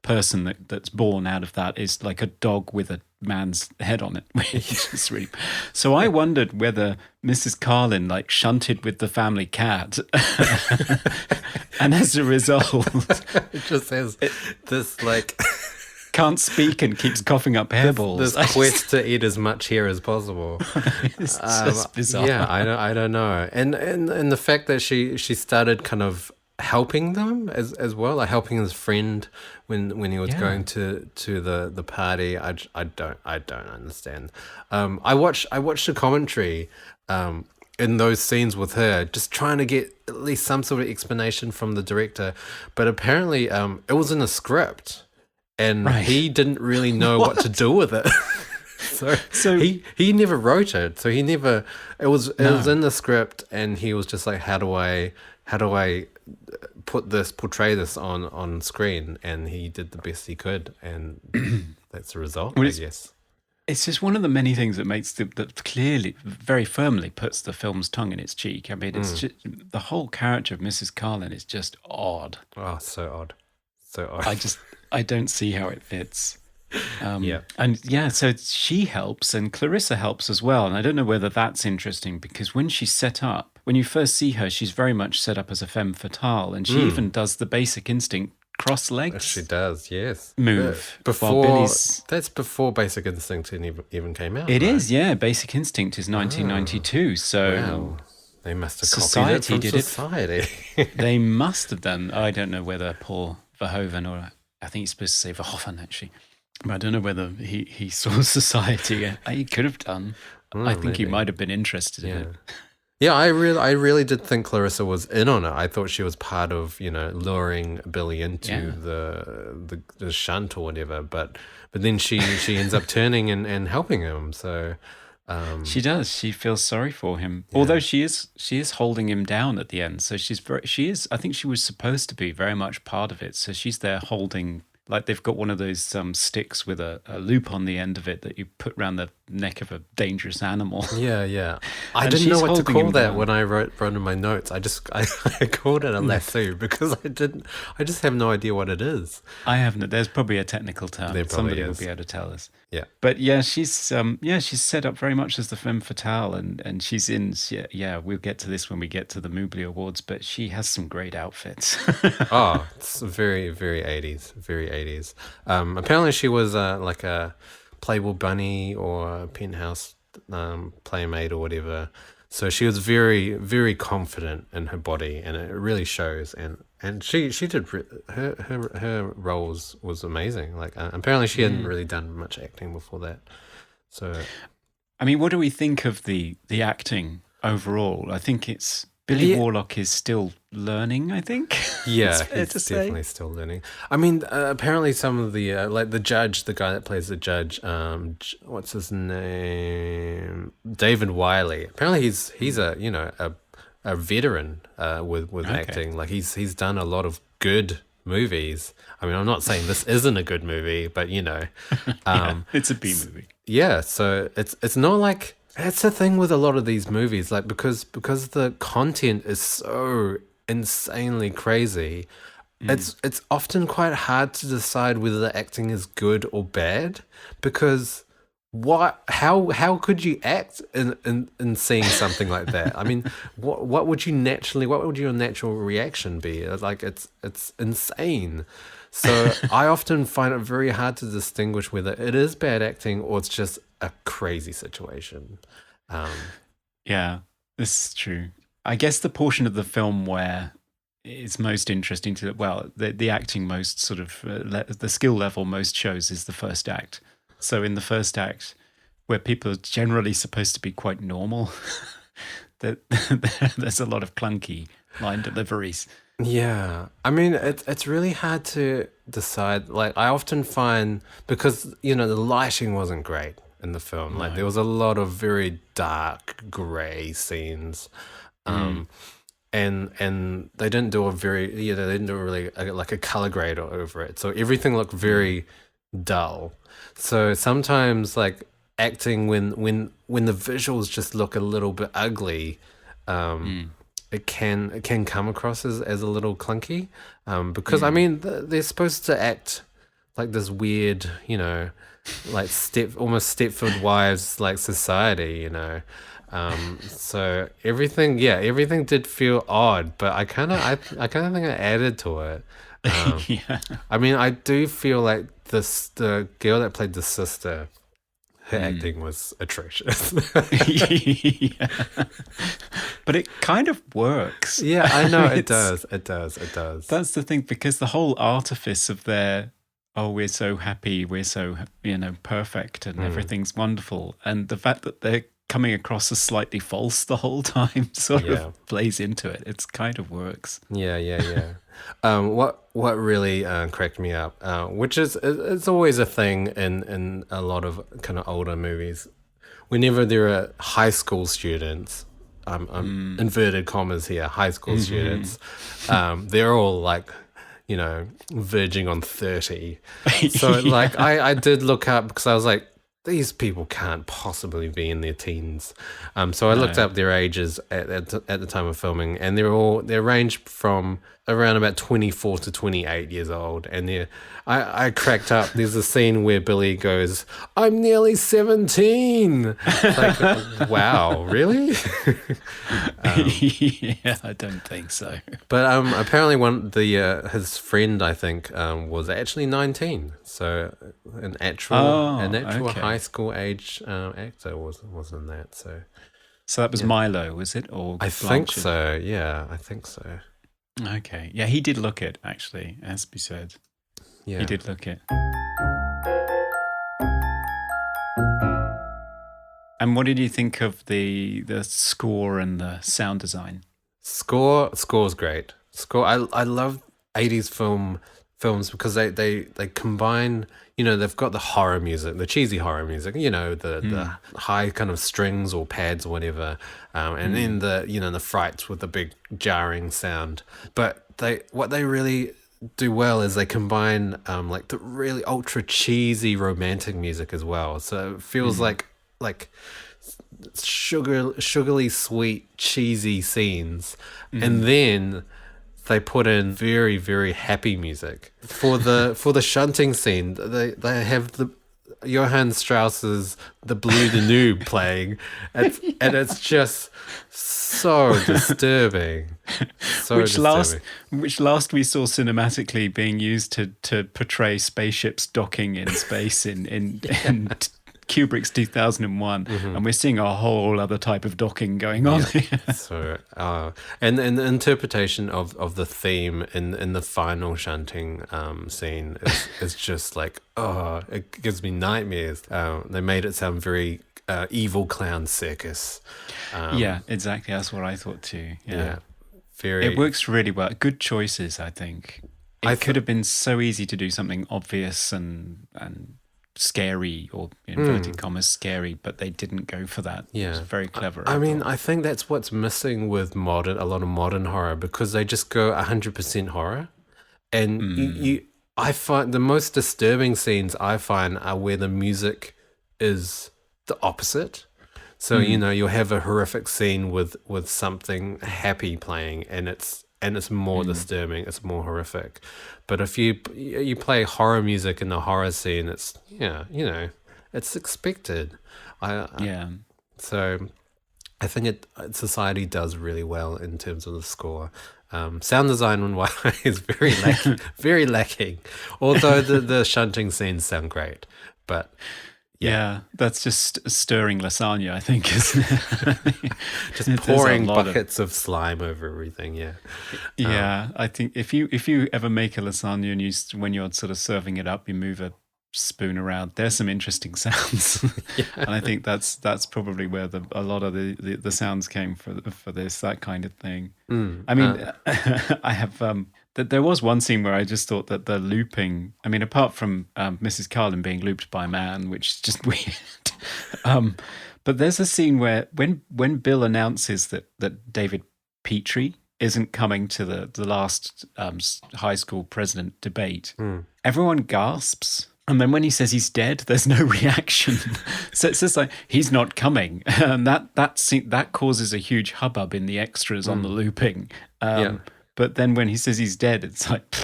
[SPEAKER 1] person that's born out of that is like a dog with a man's head on it, which is really. So I wondered whether Mrs. Carlin like shunted with the family cat, and as a result,
[SPEAKER 2] it just has this like
[SPEAKER 1] can't speak and keeps coughing up hairballs.
[SPEAKER 2] This quest to eat as much hair as possible.
[SPEAKER 1] It's just bizarre.
[SPEAKER 2] Yeah, I don't know, and the fact that she started kind of helping them as well, like helping his friend when he was going to the party. I don't understand. I watched the commentary in those scenes with her, just trying to get at least some sort of explanation from the director, but apparently it was in the script, and he didn't really know what to do with it. So he never wrote it. So he never. It was in the script, and he was just like, how do I portray this on screen? And he did the best he could, and that's the result, I guess.
[SPEAKER 1] It's just one of the many things that makes that clearly, very firmly puts the film's tongue in its cheek. I mean, it's just, the whole character of Mrs. Carlin is just odd.
[SPEAKER 2] Oh, so odd.
[SPEAKER 1] I don't see how it fits. So she helps, and Clarissa helps as well. And I don't know whether that's interesting, because when she's set up, when you first see her, she's very much set up as a femme fatale, and she even does the Basic Instinct cross legs.
[SPEAKER 2] She does, yes.
[SPEAKER 1] Move.
[SPEAKER 2] That's before Basic Instinct even came out.
[SPEAKER 1] It is, yeah. Basic Instinct is 1992. So
[SPEAKER 2] wow. They must have copied it from Society.
[SPEAKER 1] They must have done. I don't know whether Paul Verhoeven, or I think he's supposed to say Verhoeven actually. But I don't know whether he saw Society. He could have done. I think he might have been interested in it.
[SPEAKER 2] Yeah, I really did think Clarissa was in on it. I thought she was part of, luring Billy into the shunt or whatever. But then she ends up turning and helping him. So
[SPEAKER 1] she does. She feels sorry for him. Yeah. Although she is holding him down at the end. So she is. I think she was supposed to be very much part of it. So she's there holding. Like they've got one of those sticks with a loop on the end of it that you put around the neck of a dangerous animal.
[SPEAKER 2] Yeah. I
[SPEAKER 1] And
[SPEAKER 2] didn't know
[SPEAKER 1] she's
[SPEAKER 2] what to
[SPEAKER 1] holding
[SPEAKER 2] call
[SPEAKER 1] him
[SPEAKER 2] that
[SPEAKER 1] down.
[SPEAKER 2] when I wrote in my notes. I called it a lasso because I just have no idea what it is.
[SPEAKER 1] I haven't. There's probably a technical term.
[SPEAKER 2] There probably
[SPEAKER 1] Somebody will
[SPEAKER 2] is.
[SPEAKER 1] be able to tell us.
[SPEAKER 2] Yeah.
[SPEAKER 1] But she's set up very much as the femme fatale, and she's in. We'll get to this when we get to the Mobley Awards. But she has some great outfits.
[SPEAKER 2] Oh, it's very, very 80s. Very 80s. Apparently she was like a Playboy bunny or a penthouse playmate or whatever. So she was very, very confident in her body, and it really shows. And she did her roles was amazing. Like apparently she hadn't really done much acting before that. So
[SPEAKER 1] I mean, what do we think of the acting overall? I think it's Billy Warlock is still learning, I think.
[SPEAKER 2] yeah,
[SPEAKER 1] fair
[SPEAKER 2] he's
[SPEAKER 1] to say.
[SPEAKER 2] definitely still learning. I mean, apparently some of the like the guy that plays the judge, what's his name? David Wiley. Apparently he's a veteran with acting. Like he's done a lot of good movies. I mean, I'm not saying this isn't a good movie, but
[SPEAKER 1] It's a B movie.
[SPEAKER 2] yeah. So it's not like. That's the thing with a lot of these movies, like because the content is so insanely crazy, it's often quite hard to decide whether the acting is good or bad, because how could you act in seeing something like that? I mean, what would your natural reaction be? Like it's insane. So I often find it very hard to distinguish whether it is bad acting or it's just a crazy situation.
[SPEAKER 1] Yeah, this is true. I guess the portion of the film where it's most interesting the acting most sort of the skill level most shows is the first act. So in the first act, where people are generally supposed to be quite normal, that there's a lot of clunky line deliveries.
[SPEAKER 2] Yeah, I mean it's really hard to decide. Like I often find, because the lighting wasn't great in the film. Like there was a lot of very dark grey scenes, and they didn't do they didn't do really like a color grade over it. So everything looked very dull. So sometimes like acting when the visuals just look a little bit ugly, it can come across as a little clunky, because I mean they're supposed to act like this weird, like almost Stepford Wives like society, so everything did feel odd, but I kind of think I added to it.
[SPEAKER 1] Yeah.
[SPEAKER 2] I mean, I do feel like the girl that played the sister, her acting was atrocious.
[SPEAKER 1] Yeah. But it kind of works.
[SPEAKER 2] Yeah, I know it does. It does.
[SPEAKER 1] That's the thing, because the whole artifice of we're so happy, we're so perfect, and everything's wonderful, and the fact that they're coming across as slightly false the whole time sort of plays into it. It's kind of works.
[SPEAKER 2] Yeah. What really cracked me up, which is it's always a thing in a lot of kind of older movies, whenever there are high school students, inverted commas here, high school students, they're all like, verging on 30. So like I did look up, because I was like, these people can't possibly be in their teens. So I looked up their ages at the time of filming, and they range from around about 24 to 28 years old. And I cracked up. There's a scene where Billy goes, "I'm nearly 17." Like, wow, really?
[SPEAKER 1] Yeah, I don't think so.
[SPEAKER 2] But apparently his friend, I think, was actually 19. So an actual high school age actor was in that. So
[SPEAKER 1] that was Milo, was it? Or
[SPEAKER 2] I think so. Yeah, I think so.
[SPEAKER 1] Okay. Yeah, he did look it, actually, as we said. Yeah. He did look it. And what did you think of the score and the sound design?
[SPEAKER 2] Score's great. I love 80s films because they combine, they've got the horror music, the cheesy horror music, the high kind of strings or pads or whatever, and then the frights with the big jarring sound. But what they really do well is they combine like the really ultra cheesy romantic music as well. So it feels like like sugarly sweet, cheesy scenes, and then they put in very, very happy music for the shunting scene. They have the Johann Strauss's "The Blue Danube" playing, and it's just so disturbing.
[SPEAKER 1] Which last we saw cinematically being used to portray spaceships docking in space in Kubrick's 2001, and we're seeing a whole other type of docking going on.
[SPEAKER 2] So, and the interpretation of the theme in the final shunting scene is just like, oh, it gives me nightmares. They made it sound very evil clown circus.
[SPEAKER 1] Yeah, exactly. That's what I thought too. Yeah.
[SPEAKER 2] Very.
[SPEAKER 1] It works really well. Good choices, I think. It could have been so easy to do something obvious and scary, or inverted commas scary, but they didn't go for that.
[SPEAKER 2] Yeah,
[SPEAKER 1] it's very clever.
[SPEAKER 2] I mean, I think that's what's missing with a lot of modern horror, because they just go 100% horror, and I find the most disturbing scenes I find are where the music is the opposite. So you'll have a horrific scene with something happy playing, and it's more disturbing, it's more horrific. But if you play horror music in the horror scene, it's it's expected. So I think society does really well in terms of the score. Sound design wise is very lacking. Although the shunting scenes sound great, but.
[SPEAKER 1] Yeah, that's just stirring lasagna, I think, isn't it?
[SPEAKER 2] Just pouring buckets of slime over everything. Yeah.
[SPEAKER 1] Yeah, I think if you ever make a lasagna and when you're sort of serving it up, you move a spoon around, there's some interesting sounds. And I think that's probably where a lot of the sounds came for that kind of thing. I mean, I have. There was one scene where I just thought that the looping, I mean, apart from Mrs. Carlin being looped by a man, which is just weird, but there's a scene where when Bill announces that David Petrie isn't coming to the last high school president debate, everyone gasps. And then when he says he's dead, there's no reaction. So it's just like, he's not coming. And that causes a huge hubbub in the extras on the looping. But then when he says he's dead, it's like,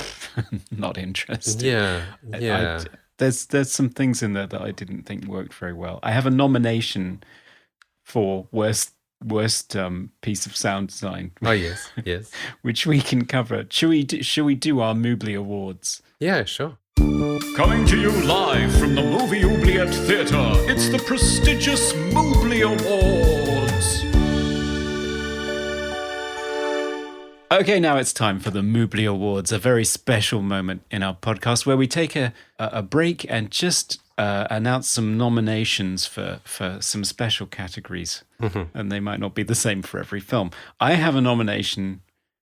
[SPEAKER 1] not interested.
[SPEAKER 2] Yeah.
[SPEAKER 1] There's some things in there that I didn't think worked very well. I have a nomination for worst piece of sound design.
[SPEAKER 2] Oh yes.
[SPEAKER 1] Which we can cover. Should we do our Moobly Awards?
[SPEAKER 2] Yeah, sure.
[SPEAKER 3] Coming to you live from the Movie Oubliette Theatre, it's the prestigious Moobly Awards.
[SPEAKER 1] Okay, now it's time for the Moobly Awards, a very special moment in our podcast where we take a break and just announce some nominations for some special categories. And they might not be the same for every film. I have a nomination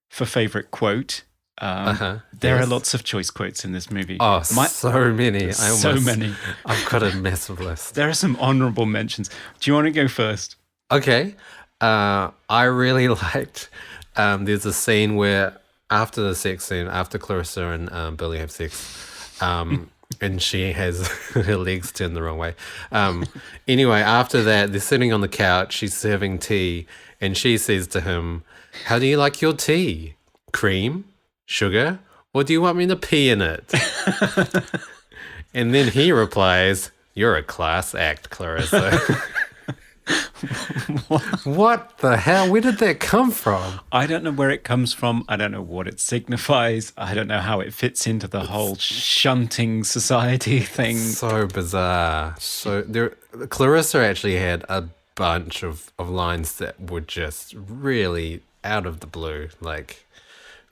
[SPEAKER 1] for favourite quote. There are lots of choice quotes in this movie.
[SPEAKER 2] Oh, so many.
[SPEAKER 1] So many.
[SPEAKER 2] I've got a massive list.
[SPEAKER 1] There are some honourable mentions. Do you want to go first?
[SPEAKER 2] Okay. I really liked... there's a scene where after the sex scene, after Clarissa and Billy have sex, and she has her legs turned the wrong way. Anyway, after that, they're sitting on the couch, she's serving tea, and she says to him, "How do you like your tea? Cream? Sugar? Or do you want me to pee in it?" And then he replies, "You're a class act, Clarissa." What the hell? Where did that come from?
[SPEAKER 1] I don't know where it comes from. I don't know what it signifies. I don't know how it fits into the whole shunting society thing.
[SPEAKER 2] So bizarre. Clarissa actually had a bunch of lines that were just really out of the blue, like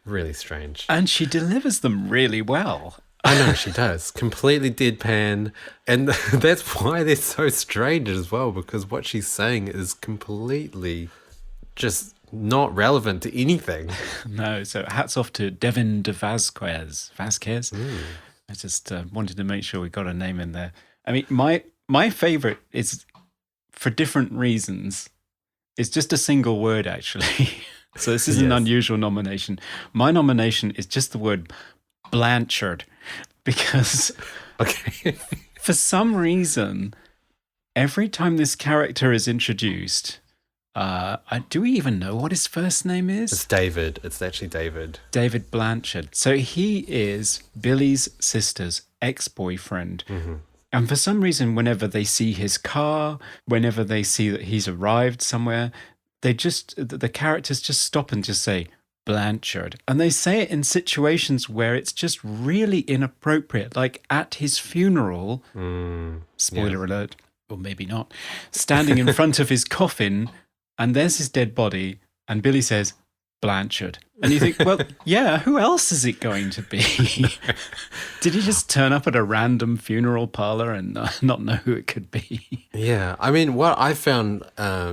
[SPEAKER 2] really strange.
[SPEAKER 1] And she delivers them really well.
[SPEAKER 2] I know she does. Completely deadpan. And that's why they're so strange as well, because what she's saying is completely just not relevant to anything.
[SPEAKER 1] No, so hats off to Devin de Vasquez. I just wanted to make sure we got a name in there. I mean, my favourite is, for different reasons, it's just a single word, actually. So this is an unusual nomination. My nomination is just the word Blanchard. Because for some reason, every time this character is introduced, do we even know what his first name is?
[SPEAKER 2] It's David. It's actually David.
[SPEAKER 1] David Blanchard. So he is Billy's sister's ex-boyfriend.
[SPEAKER 2] Mm-hmm.
[SPEAKER 1] And for some reason, whenever they see his car, whenever they see that he's arrived somewhere, the characters just stop and just say, Blanchard. And they say it in situations where it's just really inappropriate, like at his funeral, spoiler alert, or maybe not, standing in front of his coffin, and there's his dead body, and Billy says, Blanchard. And you think, well, yeah, who else is it going to be? Did he just turn up at a random funeral parlor and not know who it could be?
[SPEAKER 2] Yeah, I mean, what I found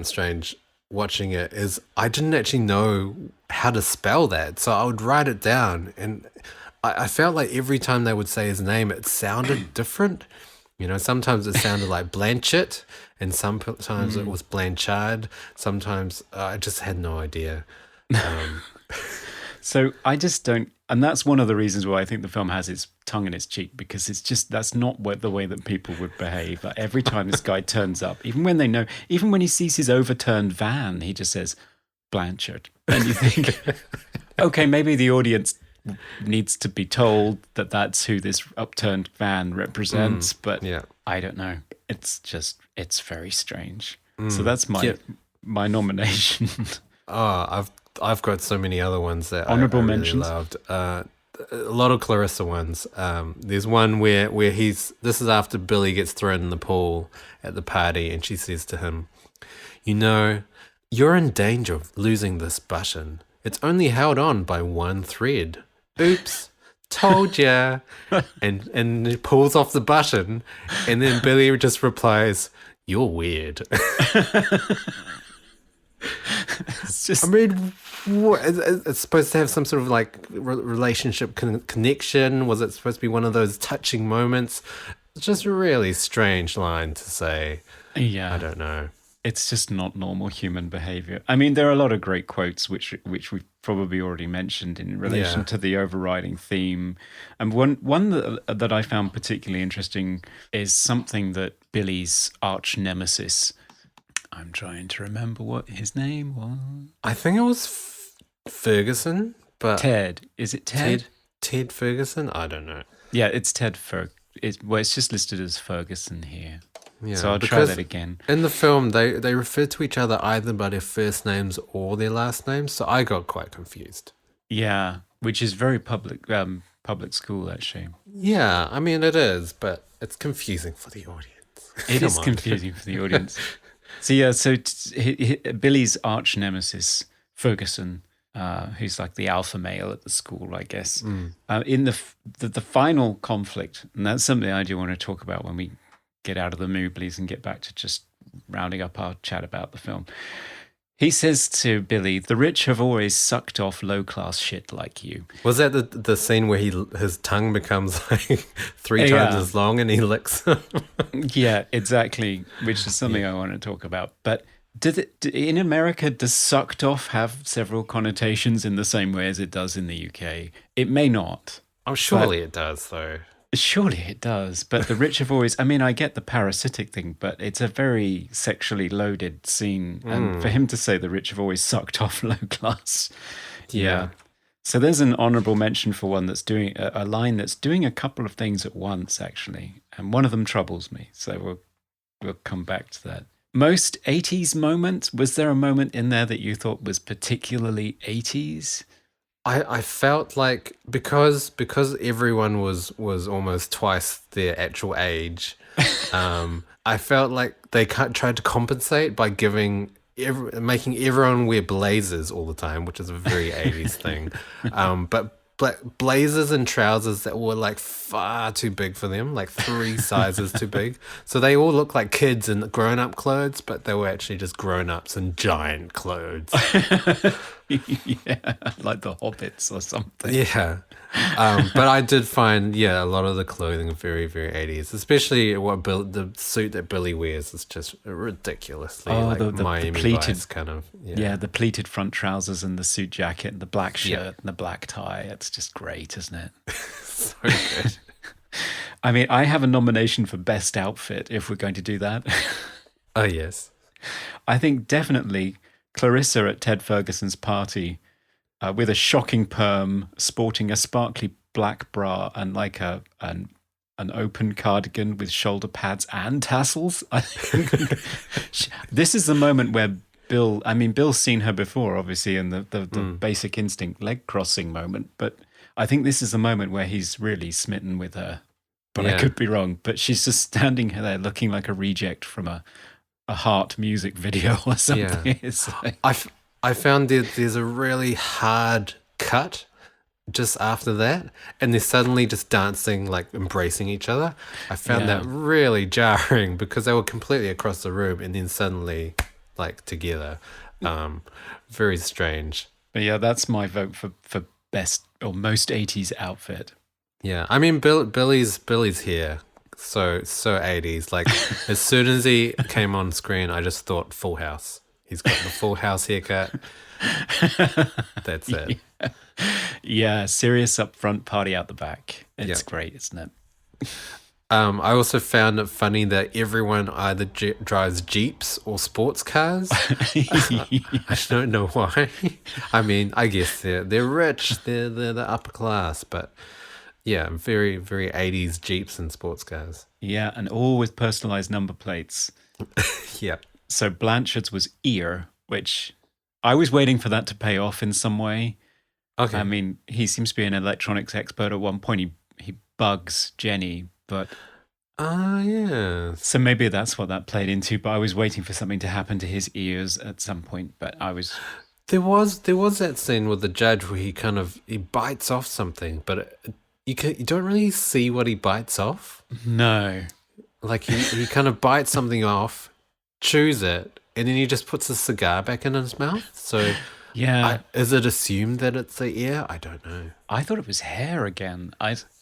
[SPEAKER 2] strange watching it is I didn't actually know how to spell that, so I would write it down, and I felt like every time they would say his name, it sounded different. You know, sometimes it sounded like Blanchard, and sometimes it was Blanchard. Sometimes I just had no idea.
[SPEAKER 1] So I just don't, and that's one of the reasons why I think the film has its tongue in its cheek, because it's just, that's not the way that people would behave. Like every time this guy turns up, even when he sees his overturned van, he just says, Blanchard. And you think, okay, maybe the audience needs to be told that that's who this upturned van represents, but
[SPEAKER 2] yeah.
[SPEAKER 1] I don't know. It's very strange. So that's my nomination.
[SPEAKER 2] Oh, I've got so many other ones that
[SPEAKER 1] Honorable
[SPEAKER 2] I really
[SPEAKER 1] mentions.
[SPEAKER 2] loved. A lot of Clarissa ones. There's one where this is after Billy gets thrown in the pool at the party, and she says to him, you know, you're in danger of losing this button. It's only held on by one thread. Oops, told ya. And he pulls off the button, and then Billy just replies, you're weird.
[SPEAKER 1] It's just,
[SPEAKER 2] I mean, it's supposed to have some sort of like relationship connection. Was it supposed to be one of those touching moments? It's just a really strange line to say.
[SPEAKER 1] yeah,
[SPEAKER 2] I don't know.
[SPEAKER 1] it's just not normal human behavior. I mean, there are a lot of great quotes which we've probably already mentioned in relation to the overriding theme. And one that I found particularly interesting is something that Billy's arch nemesis, I'm trying to remember what his name was.
[SPEAKER 2] I think it was Ferguson, but
[SPEAKER 1] Ted. Is it Ted?
[SPEAKER 2] Ted Ferguson? I don't know.
[SPEAKER 1] Yeah, it's Ted it's just listed as Ferguson here.
[SPEAKER 2] Yeah,
[SPEAKER 1] So I'll try that again.
[SPEAKER 2] In the film, they refer to each other either by their first names or their last names, so I got quite confused.
[SPEAKER 1] Yeah, which is very public school, actually.
[SPEAKER 2] Yeah, I mean, it is, but it's confusing for the audience.
[SPEAKER 1] It is confusing for the audience. So yeah, Billy's arch nemesis, Ferguson, who's like the alpha male at the school, I guess. In the final conflict, and that's something I do want to talk about when we get out of the Mooblies and get back to just rounding up our chat about the film. He says to Billy, the rich have always sucked off low-class shit like you.
[SPEAKER 2] Was that the scene where his tongue becomes like three times as long and he licks them?
[SPEAKER 1] Yeah, exactly, which is something I want to talk about. But in America, does sucked off have several connotations in the same way as it does in the UK? It may not.
[SPEAKER 2] Oh, surely it does, though.
[SPEAKER 1] Surely it does, but the rich have always, I mean, I get the parasitic thing, but it's a very sexually loaded scene. And for him to say the rich have always sucked off low class. Yeah. So there's an honorable mention for one that's doing a line that's doing a couple of things at once, actually. And one of them troubles me. So we'll come back to that. Most 80s moment, was there a moment in there that you thought was particularly 80s?
[SPEAKER 2] I felt like because everyone was almost twice their actual age, I felt like they tried to compensate by making everyone wear blazers all the time, which is a very 80s thing. But blazers and trousers that were like far too big for them, like 3 sizes too big. So they all look like kids in grown-up clothes, but they were actually just grown-ups in giant clothes.
[SPEAKER 1] Yeah, like the Hobbits or something.
[SPEAKER 2] Yeah. But I did find, a lot of the clothing very, very 80s, especially the suit that Billy wears is just ridiculously the Miami
[SPEAKER 1] pleated
[SPEAKER 2] Vice kind of.
[SPEAKER 1] Yeah, the pleated front trousers and the suit jacket and the black shirt and the black tie. It's just great, isn't it?
[SPEAKER 2] So good.
[SPEAKER 1] I mean, I have a nomination for best outfit if we're going to do that.
[SPEAKER 2] Oh, yes.
[SPEAKER 1] I think definitely Clarissa at Ted Ferguson's party with a shocking perm, sporting a sparkly black bra and like an open cardigan with shoulder pads and tassels. I think this is the moment where Bill's seen her before, obviously, in the Basic Instinct leg crossing moment, but I think this is the moment where he's really smitten with her. But I could be wrong. But she's just standing there looking like a reject from a Heart music video or something.
[SPEAKER 2] Yeah.
[SPEAKER 1] It's like,
[SPEAKER 2] I found there's a really hard cut just after that, and they're suddenly just dancing, like embracing each other. I found that really jarring because they were completely across the room and then suddenly like together. Very strange.
[SPEAKER 1] But yeah, that's my vote for best or most 80s outfit.
[SPEAKER 2] Yeah, I mean Billy's here. So 80s. Like as soon as he came on screen, I just thought Full House. He's got the Full House haircut. That's it.
[SPEAKER 1] Yeah, serious up front, party out the back. It's great, isn't it?
[SPEAKER 2] I also found it funny that everyone either drives Jeeps or sports cars. I don't know why. I mean, I guess they're rich. They're the upper class, but yeah, very, very 80s Jeeps and sports cars.
[SPEAKER 1] Yeah, and all with personalized number plates.
[SPEAKER 2] Yeah.
[SPEAKER 1] So Blanchard's was ear, which I was waiting for that to pay off in some way.
[SPEAKER 2] Okay.
[SPEAKER 1] I mean, he seems to be an electronics expert. At one point, he bugs Jenny, but...
[SPEAKER 2] yeah.
[SPEAKER 1] So maybe that's what that played into, but I was waiting for something to happen to his ears at some point, but I was...
[SPEAKER 2] There was that scene with the judge where he bites off something, but you don't really see what he bites off.
[SPEAKER 1] No.
[SPEAKER 2] Like he kind of bites something off, chews it, and then he just puts a cigar back in his mouth. So
[SPEAKER 1] yeah,
[SPEAKER 2] is it assumed that it's the ear? I don't know.
[SPEAKER 1] I thought it was hair again.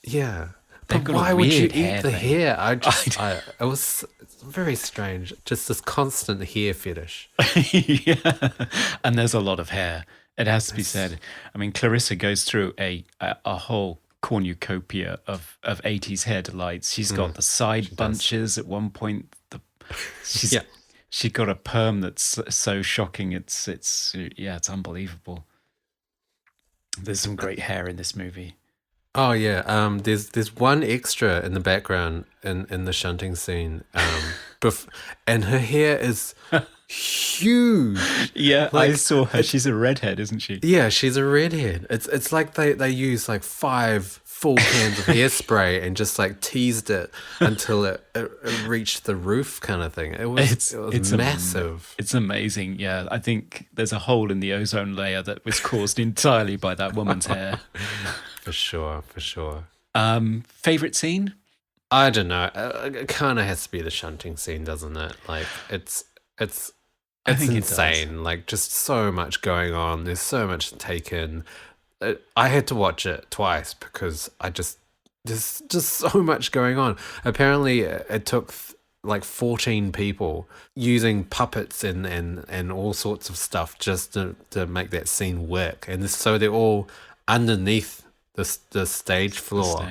[SPEAKER 2] Yeah.
[SPEAKER 1] They've
[SPEAKER 2] But
[SPEAKER 1] got a
[SPEAKER 2] why would you
[SPEAKER 1] weird
[SPEAKER 2] eat
[SPEAKER 1] hair
[SPEAKER 2] the
[SPEAKER 1] thing.
[SPEAKER 2] hair? It was very strange. Just this constant hair fetish.
[SPEAKER 1] Yeah, and there's a lot of hair. It has to be said. I mean, Clarissa goes through a whole cornucopia of 80s hair delights. She's got the side bunches at one point. She's got a perm that's so shocking. It's unbelievable. There's some great hair in this movie.
[SPEAKER 2] Oh yeah, there's one extra in the background in the shunting scene, and her hair is huge.
[SPEAKER 1] Yeah, I saw her. She's a redhead, isn't she?
[SPEAKER 2] Yeah, she's a redhead. It's like they used like 5 full cans of hairspray and just like teased it until it reached the roof, kind of thing. It was massive.
[SPEAKER 1] It's amazing. Yeah, I think there's a hole in the ozone layer that was caused entirely by that woman's hair.
[SPEAKER 2] For sure.
[SPEAKER 1] Favorite scene?
[SPEAKER 2] I don't know. It kind of has to be the shunting scene, doesn't it? Like it's insane. Like just so much going on. There's so much taken. I had to watch it twice because there's just so much going on. Apparently, it took like 14 people using puppets and all sorts of stuff just to make that scene work. And so they're all underneath the stage floor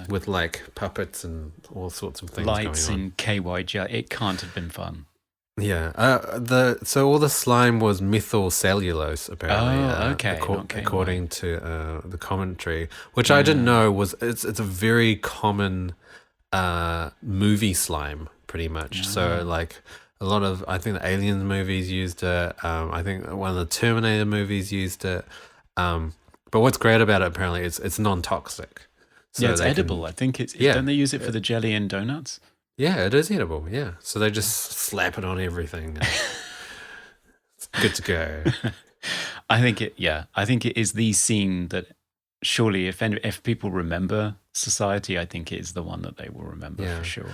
[SPEAKER 2] with like puppets and all sorts of things
[SPEAKER 1] lights
[SPEAKER 2] going on.
[SPEAKER 1] and KY gel. It can't have been fun.
[SPEAKER 2] Yeah. So all the slime was methyl cellulose apparently.
[SPEAKER 1] Oh, okay.
[SPEAKER 2] According to the commentary, which I didn't know was it's a very common movie slime, pretty much. So like a lot of, I think the Alien movies used it. I think one of the Terminator movies used it. But what's great about it apparently is it's non-toxic. So
[SPEAKER 1] it's edible. I think it's. Don't they use it for the jelly and donuts?
[SPEAKER 2] Yeah, it is edible. Yeah, so they just slap it on everything. It's good to go.
[SPEAKER 1] I think it is the scene that surely, if people remember Society, I think it is the one that they will remember for sure.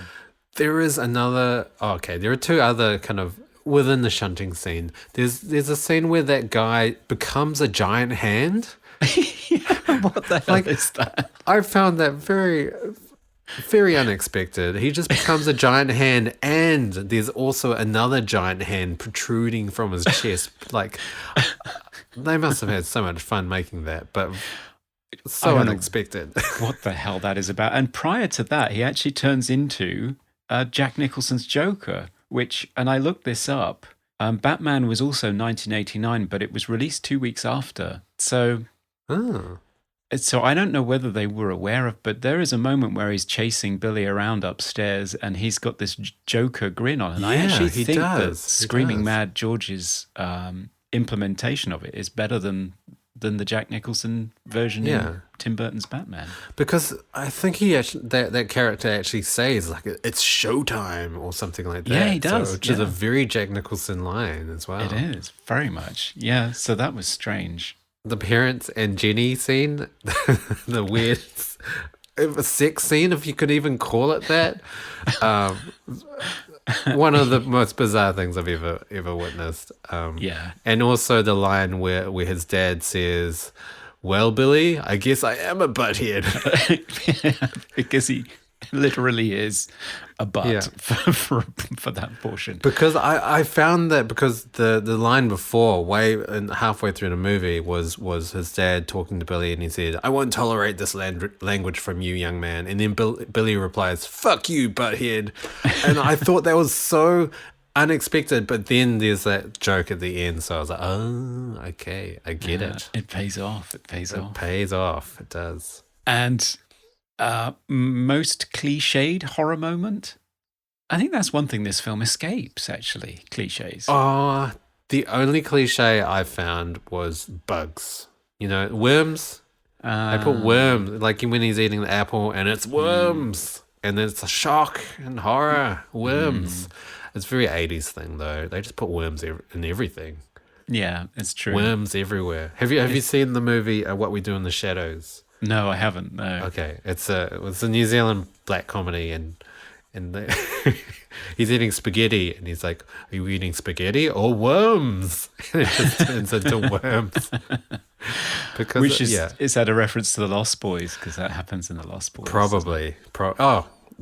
[SPEAKER 2] There is another. There are 2 other kind of within the shunting scene. There's a scene where that guy becomes a giant hand.
[SPEAKER 1] What the hell is that?
[SPEAKER 2] I found that very, very unexpected. He just becomes a giant hand, and there's also another giant hand protruding from his chest. Like, they must have had so much fun making that. But So
[SPEAKER 1] don't know
[SPEAKER 2] unexpected.
[SPEAKER 1] what the hell that is about. And prior to that, he actually turns into Jack Nicholson's Joker, and I looked this up. Batman was also 1989, but it was released 2 weeks after. So I don't know whether they were aware of, but there is a moment where he's chasing Billy around upstairs and he's got this Joker grin on. And I actually think that Screaming Mad George's implementation of it is better than the Jack Nicholson version in Tim Burton's Batman.
[SPEAKER 2] Because I think he actually, that character actually says, like, it's showtime or something like that.
[SPEAKER 1] Yeah, he does.
[SPEAKER 2] Which is a very Jack Nicholson line as well.
[SPEAKER 1] It is, very much. Yeah, so that was strange.
[SPEAKER 2] The parents and Jenny scene, the weird sex scene, if you could even call it that. One of the most bizarre things I've ever witnessed. And also the line where his dad says, "Well, Billy, I guess I am a butthead."
[SPEAKER 1] Because he literally is a butt for that portion.
[SPEAKER 2] Because I found that because the line before, halfway through the movie, was his dad talking to Billy, and he said, "I won't tolerate this language from you, young man." And then Billy replies, "Fuck you, butthead." And I thought that was so unexpected, but then there's that joke at the end, so I was like, oh, okay, I get it.
[SPEAKER 1] It pays off. It pays off.
[SPEAKER 2] It does.
[SPEAKER 1] And most cliched horror moment? I think that's one thing this film escapes, actually, cliches.
[SPEAKER 2] Oh, the only cliche I found was bugs. You know, worms. I put worms, like when he's eating the apple and it's worms. And then it's a shock and horror. Worms. It's a very 80s thing, though. They just put worms in everything.
[SPEAKER 1] Yeah, it's true.
[SPEAKER 2] Worms everywhere. Have you seen the movie What We Do in the Shadows?
[SPEAKER 1] No, I haven't. No.
[SPEAKER 2] Okay, it's a New Zealand black comedy, and he's eating spaghetti, and he's like, "Are you eating spaghetti or worms?" And it just turns into worms. Because
[SPEAKER 1] is that a reference to the Lost Boys? Because that happens in the Lost Boys.
[SPEAKER 2] Probably.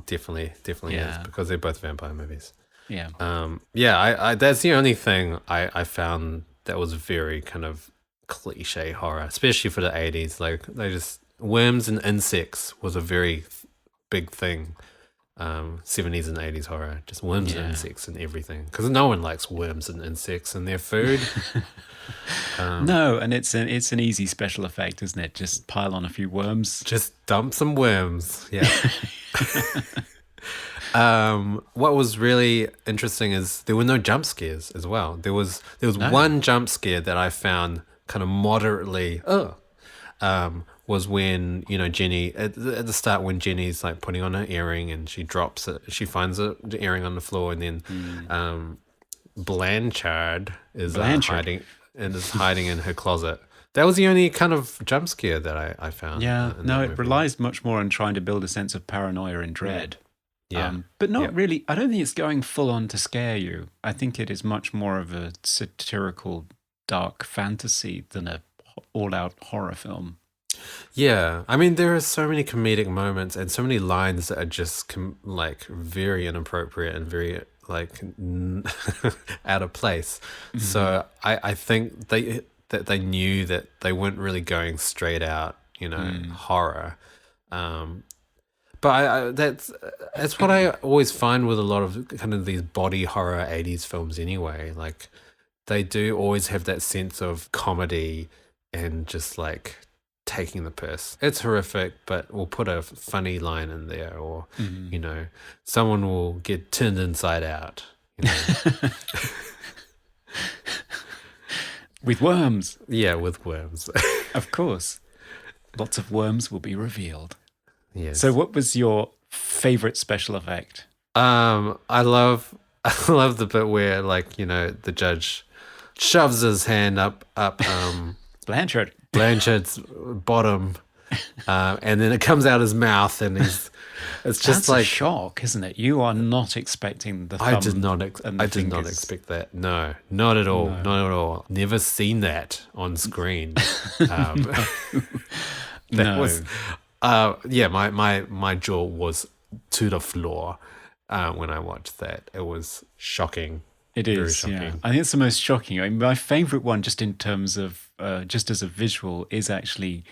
[SPEAKER 2] Definitely is, because they're both vampire movies.
[SPEAKER 1] Yeah.
[SPEAKER 2] I that's the only thing I found that was very kind of cliche horror, especially for the 80s. Like, they just, worms and insects was a very big thing. 70s and 80s horror, just worms and insects and everything, because no one likes worms and insects in their food.
[SPEAKER 1] No, and it's an easy special effect, isn't it? Just pile on a few worms,
[SPEAKER 2] just dump some worms. What was really interesting is there were no jump scares as well. There was one jump scare that I found kind of moderately was when, you know, Jenny at the start, when Jenny's like putting on her earring and she drops it, she finds the earring on the floor, and then Blanchard is hiding in her closet. That was the only kind of jump scare that I found.
[SPEAKER 1] Yeah, no, it relies much more on trying to build a sense of paranoia and dread. But not really. I don't think it's going full on to scare you. I think it is much more of a satirical, dark fantasy than a all-out horror film.
[SPEAKER 2] Yeah, I mean, there are so many comedic moments and so many lines that are just like very inappropriate and very like out of place. Mm-hmm. So I think they knew that they weren't really going straight out, you know, horror. But that's what I always find with a lot of kind of these body horror 80s films anyway. Like, they do always have that sense of comedy and just like taking the piss. It's horrific, but we'll put a funny line in there, or you know, someone will get turned inside out, you know.
[SPEAKER 1] With worms.
[SPEAKER 2] Yeah, with worms.
[SPEAKER 1] Of course. Lots of worms will be revealed.
[SPEAKER 2] Yes.
[SPEAKER 1] So what was your favorite special effect?
[SPEAKER 2] I love the bit where, like, you know, the judge shoves his hand up Blanchard's bottom, and then it comes out his mouth, and it's just
[SPEAKER 1] That's
[SPEAKER 2] like
[SPEAKER 1] a shock, isn't it? You are not expecting the thumb.
[SPEAKER 2] I did not expect that. No, not at all. No. Not at all. Never seen that on screen. Was my jaw was to the floor when I watched that. It was shocking.
[SPEAKER 1] It is, yeah. I think it's the most shocking. I mean, my favorite one, just in terms of just as a visual, is actually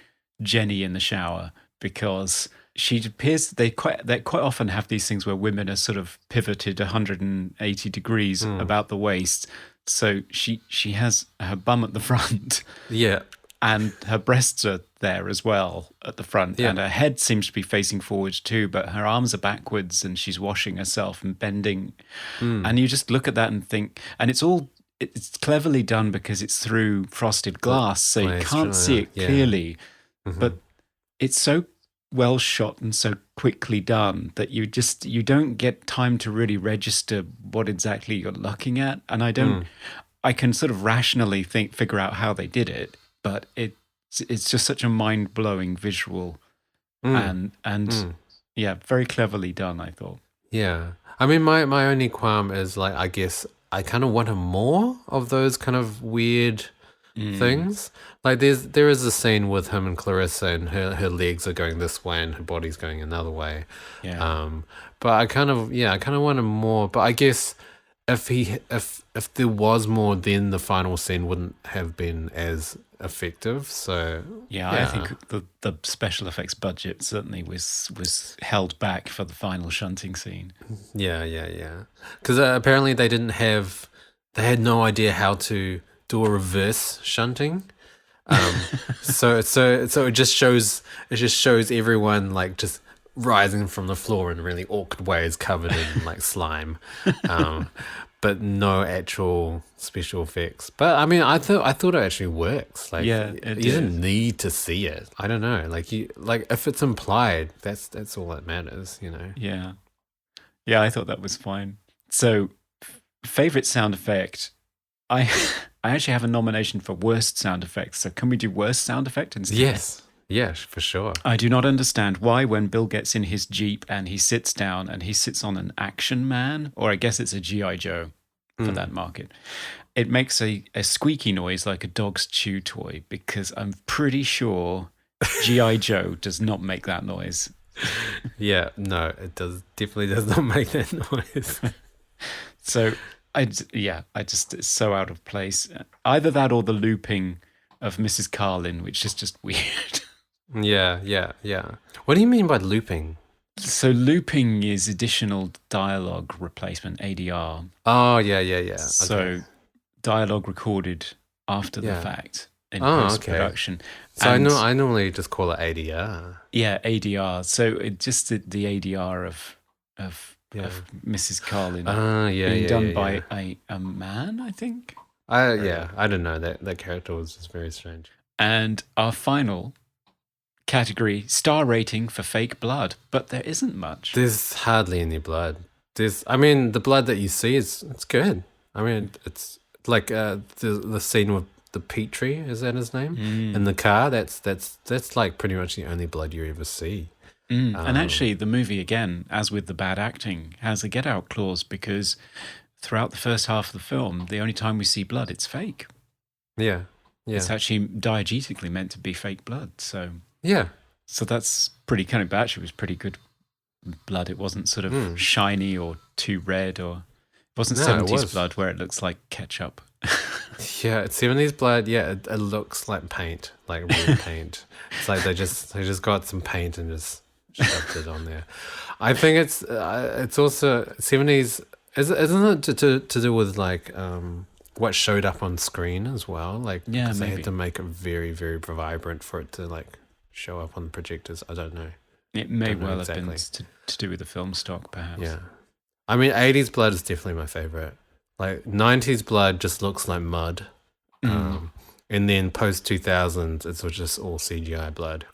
[SPEAKER 1] Jenny in the shower, because she appears they quite often have these things where women are sort of pivoted 180 degrees about the waist. So she has her bum at the front.
[SPEAKER 2] Yeah.
[SPEAKER 1] And her breasts are there as well at the front.
[SPEAKER 2] Yeah.
[SPEAKER 1] And her head seems to be facing forward too, but her arms are backwards and she's washing herself and bending. And you just look at that and think, and it's cleverly done because it's through frosted glass, so you can't see it clearly. But it's so well shot and so quickly done that you don't get time to really register what exactly you're looking at. And I can sort of rationally figure out how they did it. But it's just such a mind-blowing visual and yeah, very cleverly done, I thought.
[SPEAKER 2] Yeah. I mean, my only qualm is, like, I guess I kind of wanted more of those kind of weird things. Like there is a scene with him and Clarissa and her legs are going this way and her body's going another way.
[SPEAKER 1] Yeah.
[SPEAKER 2] But I kind of wanted more. But I guess if there was more, then the final scene wouldn't have been as effective. So
[SPEAKER 1] I think the special effects budget certainly was held back for the final shunting scene.
[SPEAKER 2] Yeah. Because apparently they had no idea how to do a reverse shunting. So it just shows everyone like just rising from the floor in really awkward ways, covered in like slime, but no actual special effects. But I mean, I thought it actually works. Like, you didn't need to see it. I don't know. Like if it's implied, that's all that matters. You know.
[SPEAKER 1] Yeah. I thought that was fine. So, favorite sound effect. I actually have a nomination for worst sound effects. So can we do worst sound effect instead?
[SPEAKER 2] Yes, for sure.
[SPEAKER 1] I do not understand why when Bill gets in his Jeep and he sits down and he sits on an Action Man, or I guess it's a G.I. Joe for that market, it makes a squeaky noise like a dog's chew toy, because I'm pretty sure G.I. Joe does not make that noise.
[SPEAKER 2] Yeah, no, it definitely does not make that noise.
[SPEAKER 1] So it's so out of place. Either that or the looping of Mrs. Carlin, which is just weird.
[SPEAKER 2] Yeah. What do you mean by looping?
[SPEAKER 1] So looping is additional dialogue replacement, ADR.
[SPEAKER 2] Oh, yeah.
[SPEAKER 1] So
[SPEAKER 2] Okay.
[SPEAKER 1] dialogue recorded after the fact in post-production.
[SPEAKER 2] So I normally just call it ADR.
[SPEAKER 1] Yeah, ADR. So it just the ADR of Mrs. Carlin being done by a man, I think.
[SPEAKER 2] I don't know. That character was just very strange.
[SPEAKER 1] And our final category, star rating for fake blood, but there isn't much.
[SPEAKER 2] There's hardly any blood. The blood that you see it's good. I mean, it's like the scene with the Petrie, is that his name? In the car. That's like pretty much the only blood you ever see.
[SPEAKER 1] And actually, the movie, again, as with the bad acting, has a get-out clause, because throughout the first half of the film, the only time we see blood, it's fake.
[SPEAKER 2] Yeah.
[SPEAKER 1] It's actually diegetically meant to be fake blood. So
[SPEAKER 2] yeah.
[SPEAKER 1] So that's pretty kind of, actually was pretty good blood. It wasn't sort of shiny or too red, or it wasn't 70s blood where it looks like ketchup.
[SPEAKER 2] Yeah, it's 70s blood. Yeah, it looks like paint, like real paint. It's like they just got some paint and just shoved it on there. I think it's also 70s. Isn't it to do with like what showed up on screen as well? Like, because they had to make it very, very vibrant for it to like show up on the projectors. I don't know.
[SPEAKER 1] It may well have been to do with the film stock, perhaps.
[SPEAKER 2] Yeah, I mean, 80s blood is definitely my favorite. Like 90s blood just looks like mud, and then post 2000s it's just all CGI blood,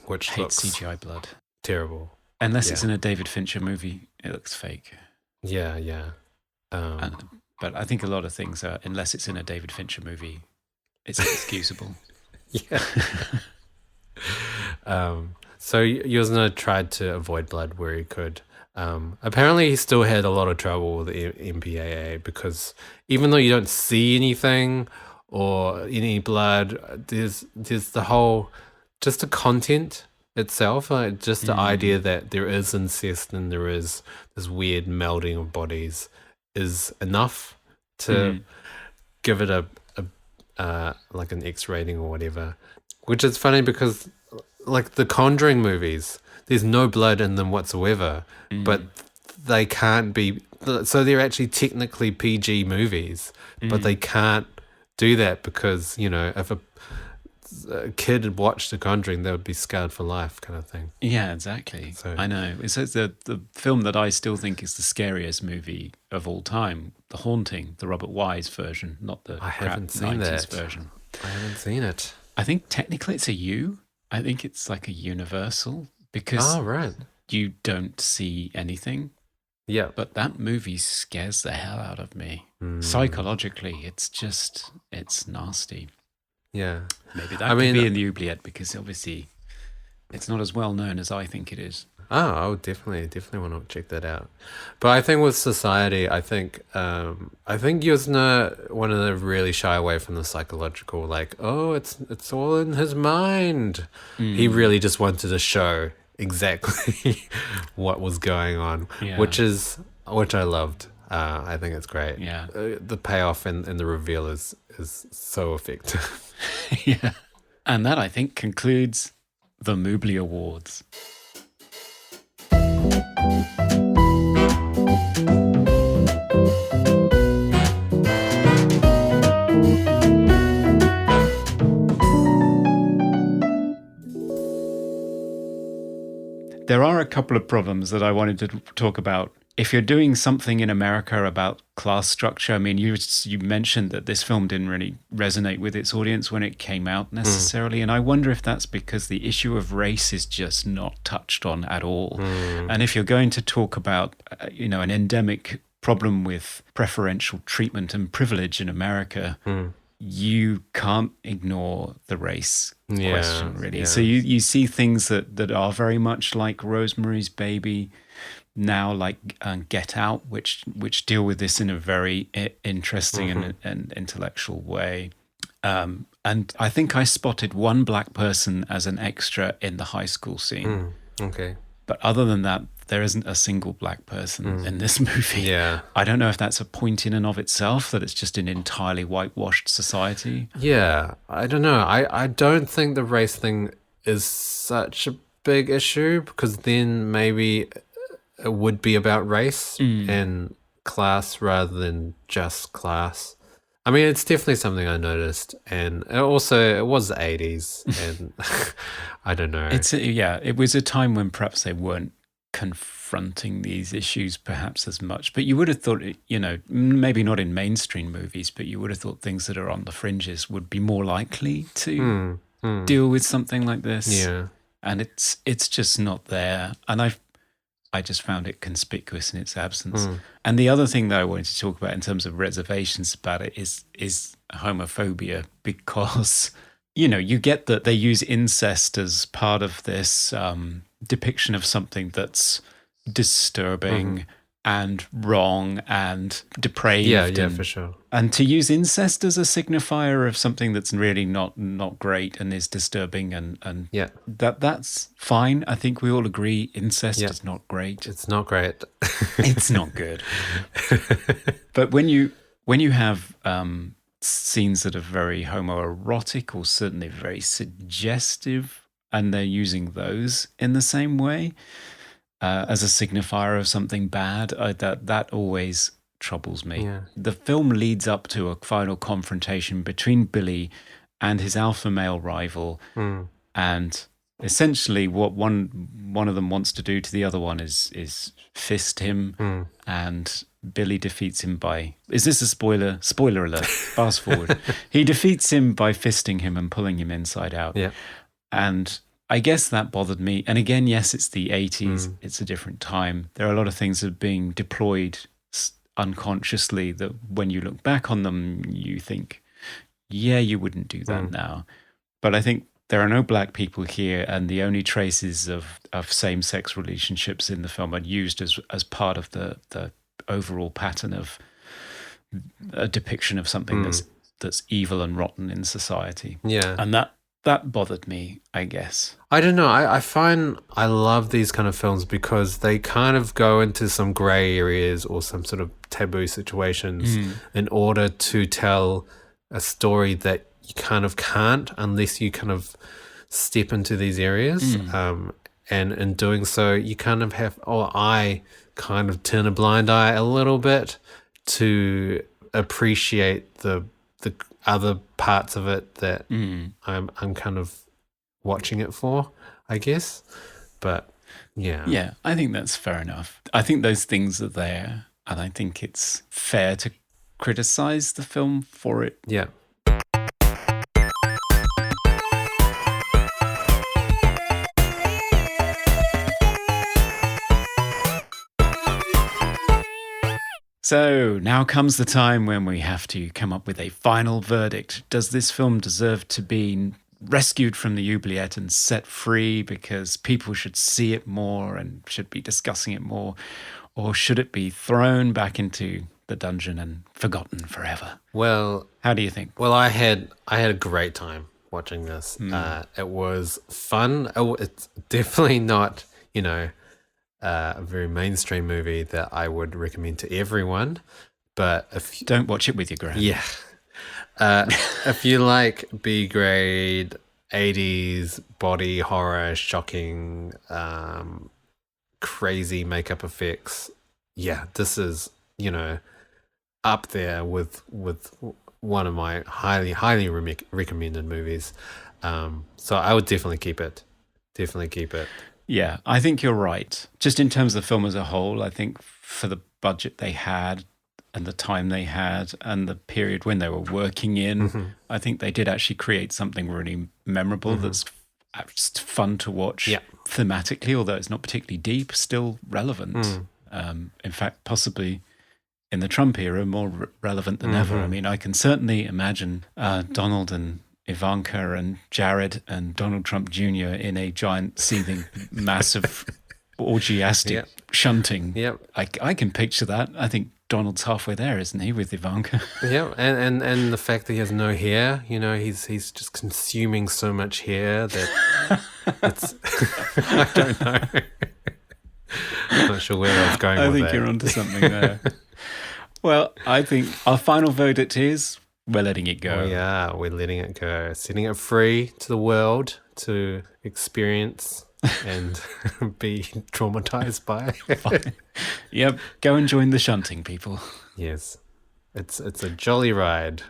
[SPEAKER 2] which looks
[SPEAKER 1] CGI blood
[SPEAKER 2] terrible.
[SPEAKER 1] Unless it's in a David Fincher movie, it looks fake.
[SPEAKER 2] Yeah.
[SPEAKER 1] But I think a lot of things are, unless it's in a David Fincher movie, it's excusable.
[SPEAKER 2] Yeah. So Yuzna tried to avoid blood where he could. Apparently he still had a lot of trouble with the MPAA, because even though you don't see anything or any blood, there's the whole, just the content itself, just the idea that there is incest and there is this weird melding of bodies is enough to give it a like an X rating or whatever. Which is funny because like the Conjuring movies, there's no blood in them whatsoever, but they can't be, so they're actually technically PG movies, but they can't do that because, you know, if a kid had watched The Conjuring, they would be scarred for life, kind of thing.
[SPEAKER 1] Yeah, exactly. So, I know. It's the film that I still think is the scariest movie of all time, The Haunting, the Robert Wise version, not the
[SPEAKER 2] I haven't seen
[SPEAKER 1] 90s
[SPEAKER 2] that
[SPEAKER 1] version.
[SPEAKER 2] I haven't seen it.
[SPEAKER 1] I think technically it's a U. I think it's like a universal because you don't see anything.
[SPEAKER 2] Yeah.
[SPEAKER 1] But that movie scares the hell out of me. Psychologically, it's nasty.
[SPEAKER 2] Yeah.
[SPEAKER 1] Maybe that could be in the oubliette because obviously it's not as well known as I think it is.
[SPEAKER 2] Oh, I would definitely want to check that out. But I think with Society, I think Yuzna wanted to really shy away from the psychological, like, oh, it's all in his mind. He really just wanted to show exactly what was going on, which I loved. I think it's great.
[SPEAKER 1] Yeah,
[SPEAKER 2] the payoff and the reveal is so effective.
[SPEAKER 1] Yeah, and that I think concludes the Moobly Awards. There are a couple of problems that I wanted to talk about. If you're doing something in America about class structure, I mean, you mentioned that this film didn't really resonate with its audience when it came out necessarily, and I wonder if that's because the issue of race is just not touched on at all. And if you're going to talk about, an endemic problem with preferential treatment and privilege in America, you can't ignore the race question, really. So you see things that are very much like Rosemary's Baby now, like Get Out, which deal with this in a very interesting and intellectual way. And I think I spotted one black person as an extra in the high school scene.
[SPEAKER 2] Okay.
[SPEAKER 1] But other than that, there isn't a single black person in this movie.
[SPEAKER 2] Yeah.
[SPEAKER 1] I don't know if that's a point in and of itself, that it's just an entirely whitewashed society.
[SPEAKER 2] Yeah, I don't know. I don't think the race thing is such a big issue, because then maybe it would be about race and class rather than just class. I mean, it's definitely something I noticed, and it was the 80s, and I don't know.
[SPEAKER 1] It was a time when perhaps they weren't confronting these issues perhaps as much, but you would have thought, maybe not in mainstream movies, but you would have thought things that are on the fringes would be more likely to deal with something like this.
[SPEAKER 2] Yeah,
[SPEAKER 1] and it's just not there, and I just found it conspicuous in its absence. And the other thing that I wanted to talk about in terms of reservations about it is homophobia, because you get that they use incest as part of this depiction of something that's disturbing and wrong and depraved.
[SPEAKER 2] Yeah, for sure.
[SPEAKER 1] And to use incest as a signifier of something that's really not great and is disturbing and that's fine. I think we all agree incest is not great.
[SPEAKER 2] It's not great.
[SPEAKER 1] It's not good. But when you have scenes that are very homoerotic or certainly very suggestive, and they're using those in the same way as a signifier of something bad, that always troubles me.
[SPEAKER 2] Yeah.
[SPEAKER 1] The film leads up to a final confrontation between Billy and his alpha male rival, and essentially what one of them wants to do to the other one is fist him, and Billy defeats him by... Is this a spoiler? Spoiler alert. Fast forward. He defeats him by fisting him and pulling him inside out.
[SPEAKER 2] Yeah.
[SPEAKER 1] And I guess that bothered me. And again, yes, it's the 80s. It's a different time. There are a lot of things that are being deployed unconsciously that when you look back on them, you think, yeah, you wouldn't do that now. But I think there are no black people here, and the only traces of same-sex relationships in the film are used as part of the overall pattern of a depiction of something that's evil and rotten in society.
[SPEAKER 2] Yeah.
[SPEAKER 1] And that bothered me, I guess.
[SPEAKER 2] I don't know. I find I love these kind of films because they kind of go into some grey areas or some sort of taboo situations in order to tell a story that you kind of can't unless you kind of step into these areas. And in doing so, you kind of I kind of turn a blind eye a little bit to appreciate the other parts of it that I'm kind of watching it for, I guess. But yeah,
[SPEAKER 1] I think that's fair enough. I think those things are there, and I think it's fair to criticize the film for it.
[SPEAKER 2] Yeah.
[SPEAKER 1] So now comes the time when we have to come up with a final verdict. Does this film deserve to be rescued from the oubliette and set free because people should see it more and should be discussing it more? Or should it be thrown back into the dungeon and forgotten forever?
[SPEAKER 2] Well,
[SPEAKER 1] how do you think?
[SPEAKER 2] Well, I had a great time watching this. It was fun. It's definitely not, a very mainstream movie that I would recommend to everyone. But if you
[SPEAKER 1] don't watch it with your grand.
[SPEAKER 2] Yeah. If you like B-grade 80s body horror, shocking, crazy makeup effects, this is, up there with one of my highly recommended movies. So I would definitely keep it.
[SPEAKER 1] Yeah, I think you're right. Just in terms of the film as a whole, I think for the budget they had and the time they had and the period when they were working in, I think they did actually create something really memorable that's just fun to watch thematically, although it's not particularly deep, still relevant. In fact, possibly in the Trump era, more relevant than ever. I mean, I can certainly imagine Donald and Ivanka and Jared and Donald Trump Jr. in a giant seething massive orgiastic shunting.
[SPEAKER 2] Yep.
[SPEAKER 1] I can picture that. I think Donald's halfway there, isn't he, with Ivanka?
[SPEAKER 2] Yeah, and the fact that he has no hair, he's just consuming so much hair that it's I don't know. I'm not sure where I was going with that.
[SPEAKER 1] I think you're onto something there. Well, I think our final verdict is we're letting it go.
[SPEAKER 2] Oh, yeah, we're letting it go. Setting it free to the world to experience and be traumatized by.
[SPEAKER 1] Yep, go and join the shunting, people.
[SPEAKER 2] Yes, it's a jolly ride.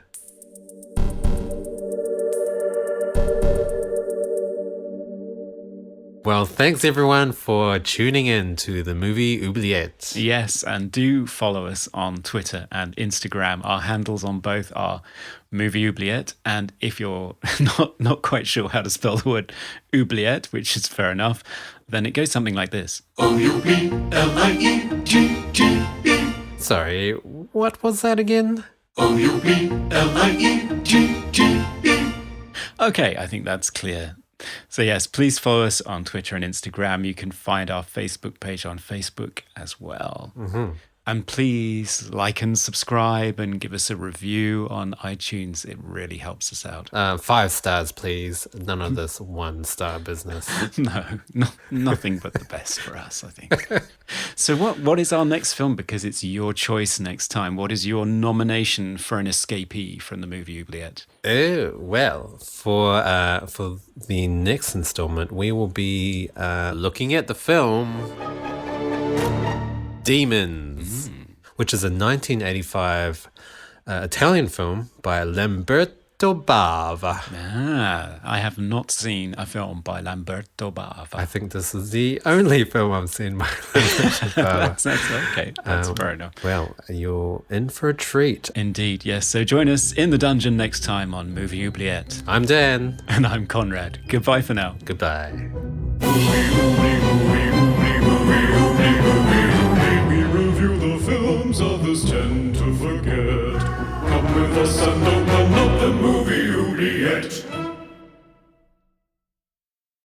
[SPEAKER 2] Well, thanks everyone for tuning in to the movie Oubliette.
[SPEAKER 1] Yes, and do follow us on Twitter and Instagram. Our handles on both are Movie Oubliette, and if you're not quite sure how to spell the word oubliette, which is fair enough, then it goes something like this.
[SPEAKER 3] O-U-B-L-I-E-T-T-E.
[SPEAKER 2] Sorry, what was that again?
[SPEAKER 3] O-U-B-L-I-E-T-T-E.
[SPEAKER 1] Okay, I think that's clear. So yes, please follow us on Twitter and Instagram. You can find our Facebook page on Facebook as well. And please like and subscribe and give us a review on iTunes. It really helps us out.
[SPEAKER 2] 5 stars, please. None of this 1-star business.
[SPEAKER 1] No, nothing but the best for us, I think. So what is our next film? Because it's your choice next time. What is your nomination for an escapee from the movie Oubliette?
[SPEAKER 2] Oh, well, for the next installment, we will be looking at the film Demons, which is a 1985 Italian film by Lamberto Bava.
[SPEAKER 1] I have not seen a film by Lamberto Bava.
[SPEAKER 2] I think this is the only film I've seen by Lamberto Bava.
[SPEAKER 1] That's okay. That's fair enough.
[SPEAKER 2] Well, you're in for a treat.
[SPEAKER 1] Indeed, yes. So join us in the dungeon next time on Movie Oubliette.
[SPEAKER 2] I'm Dan.
[SPEAKER 1] And I'm Conrad. Goodbye for now.
[SPEAKER 2] Goodbye.
[SPEAKER 3] We review the films others tend to forget. Come with us and open up the movie Oubliette.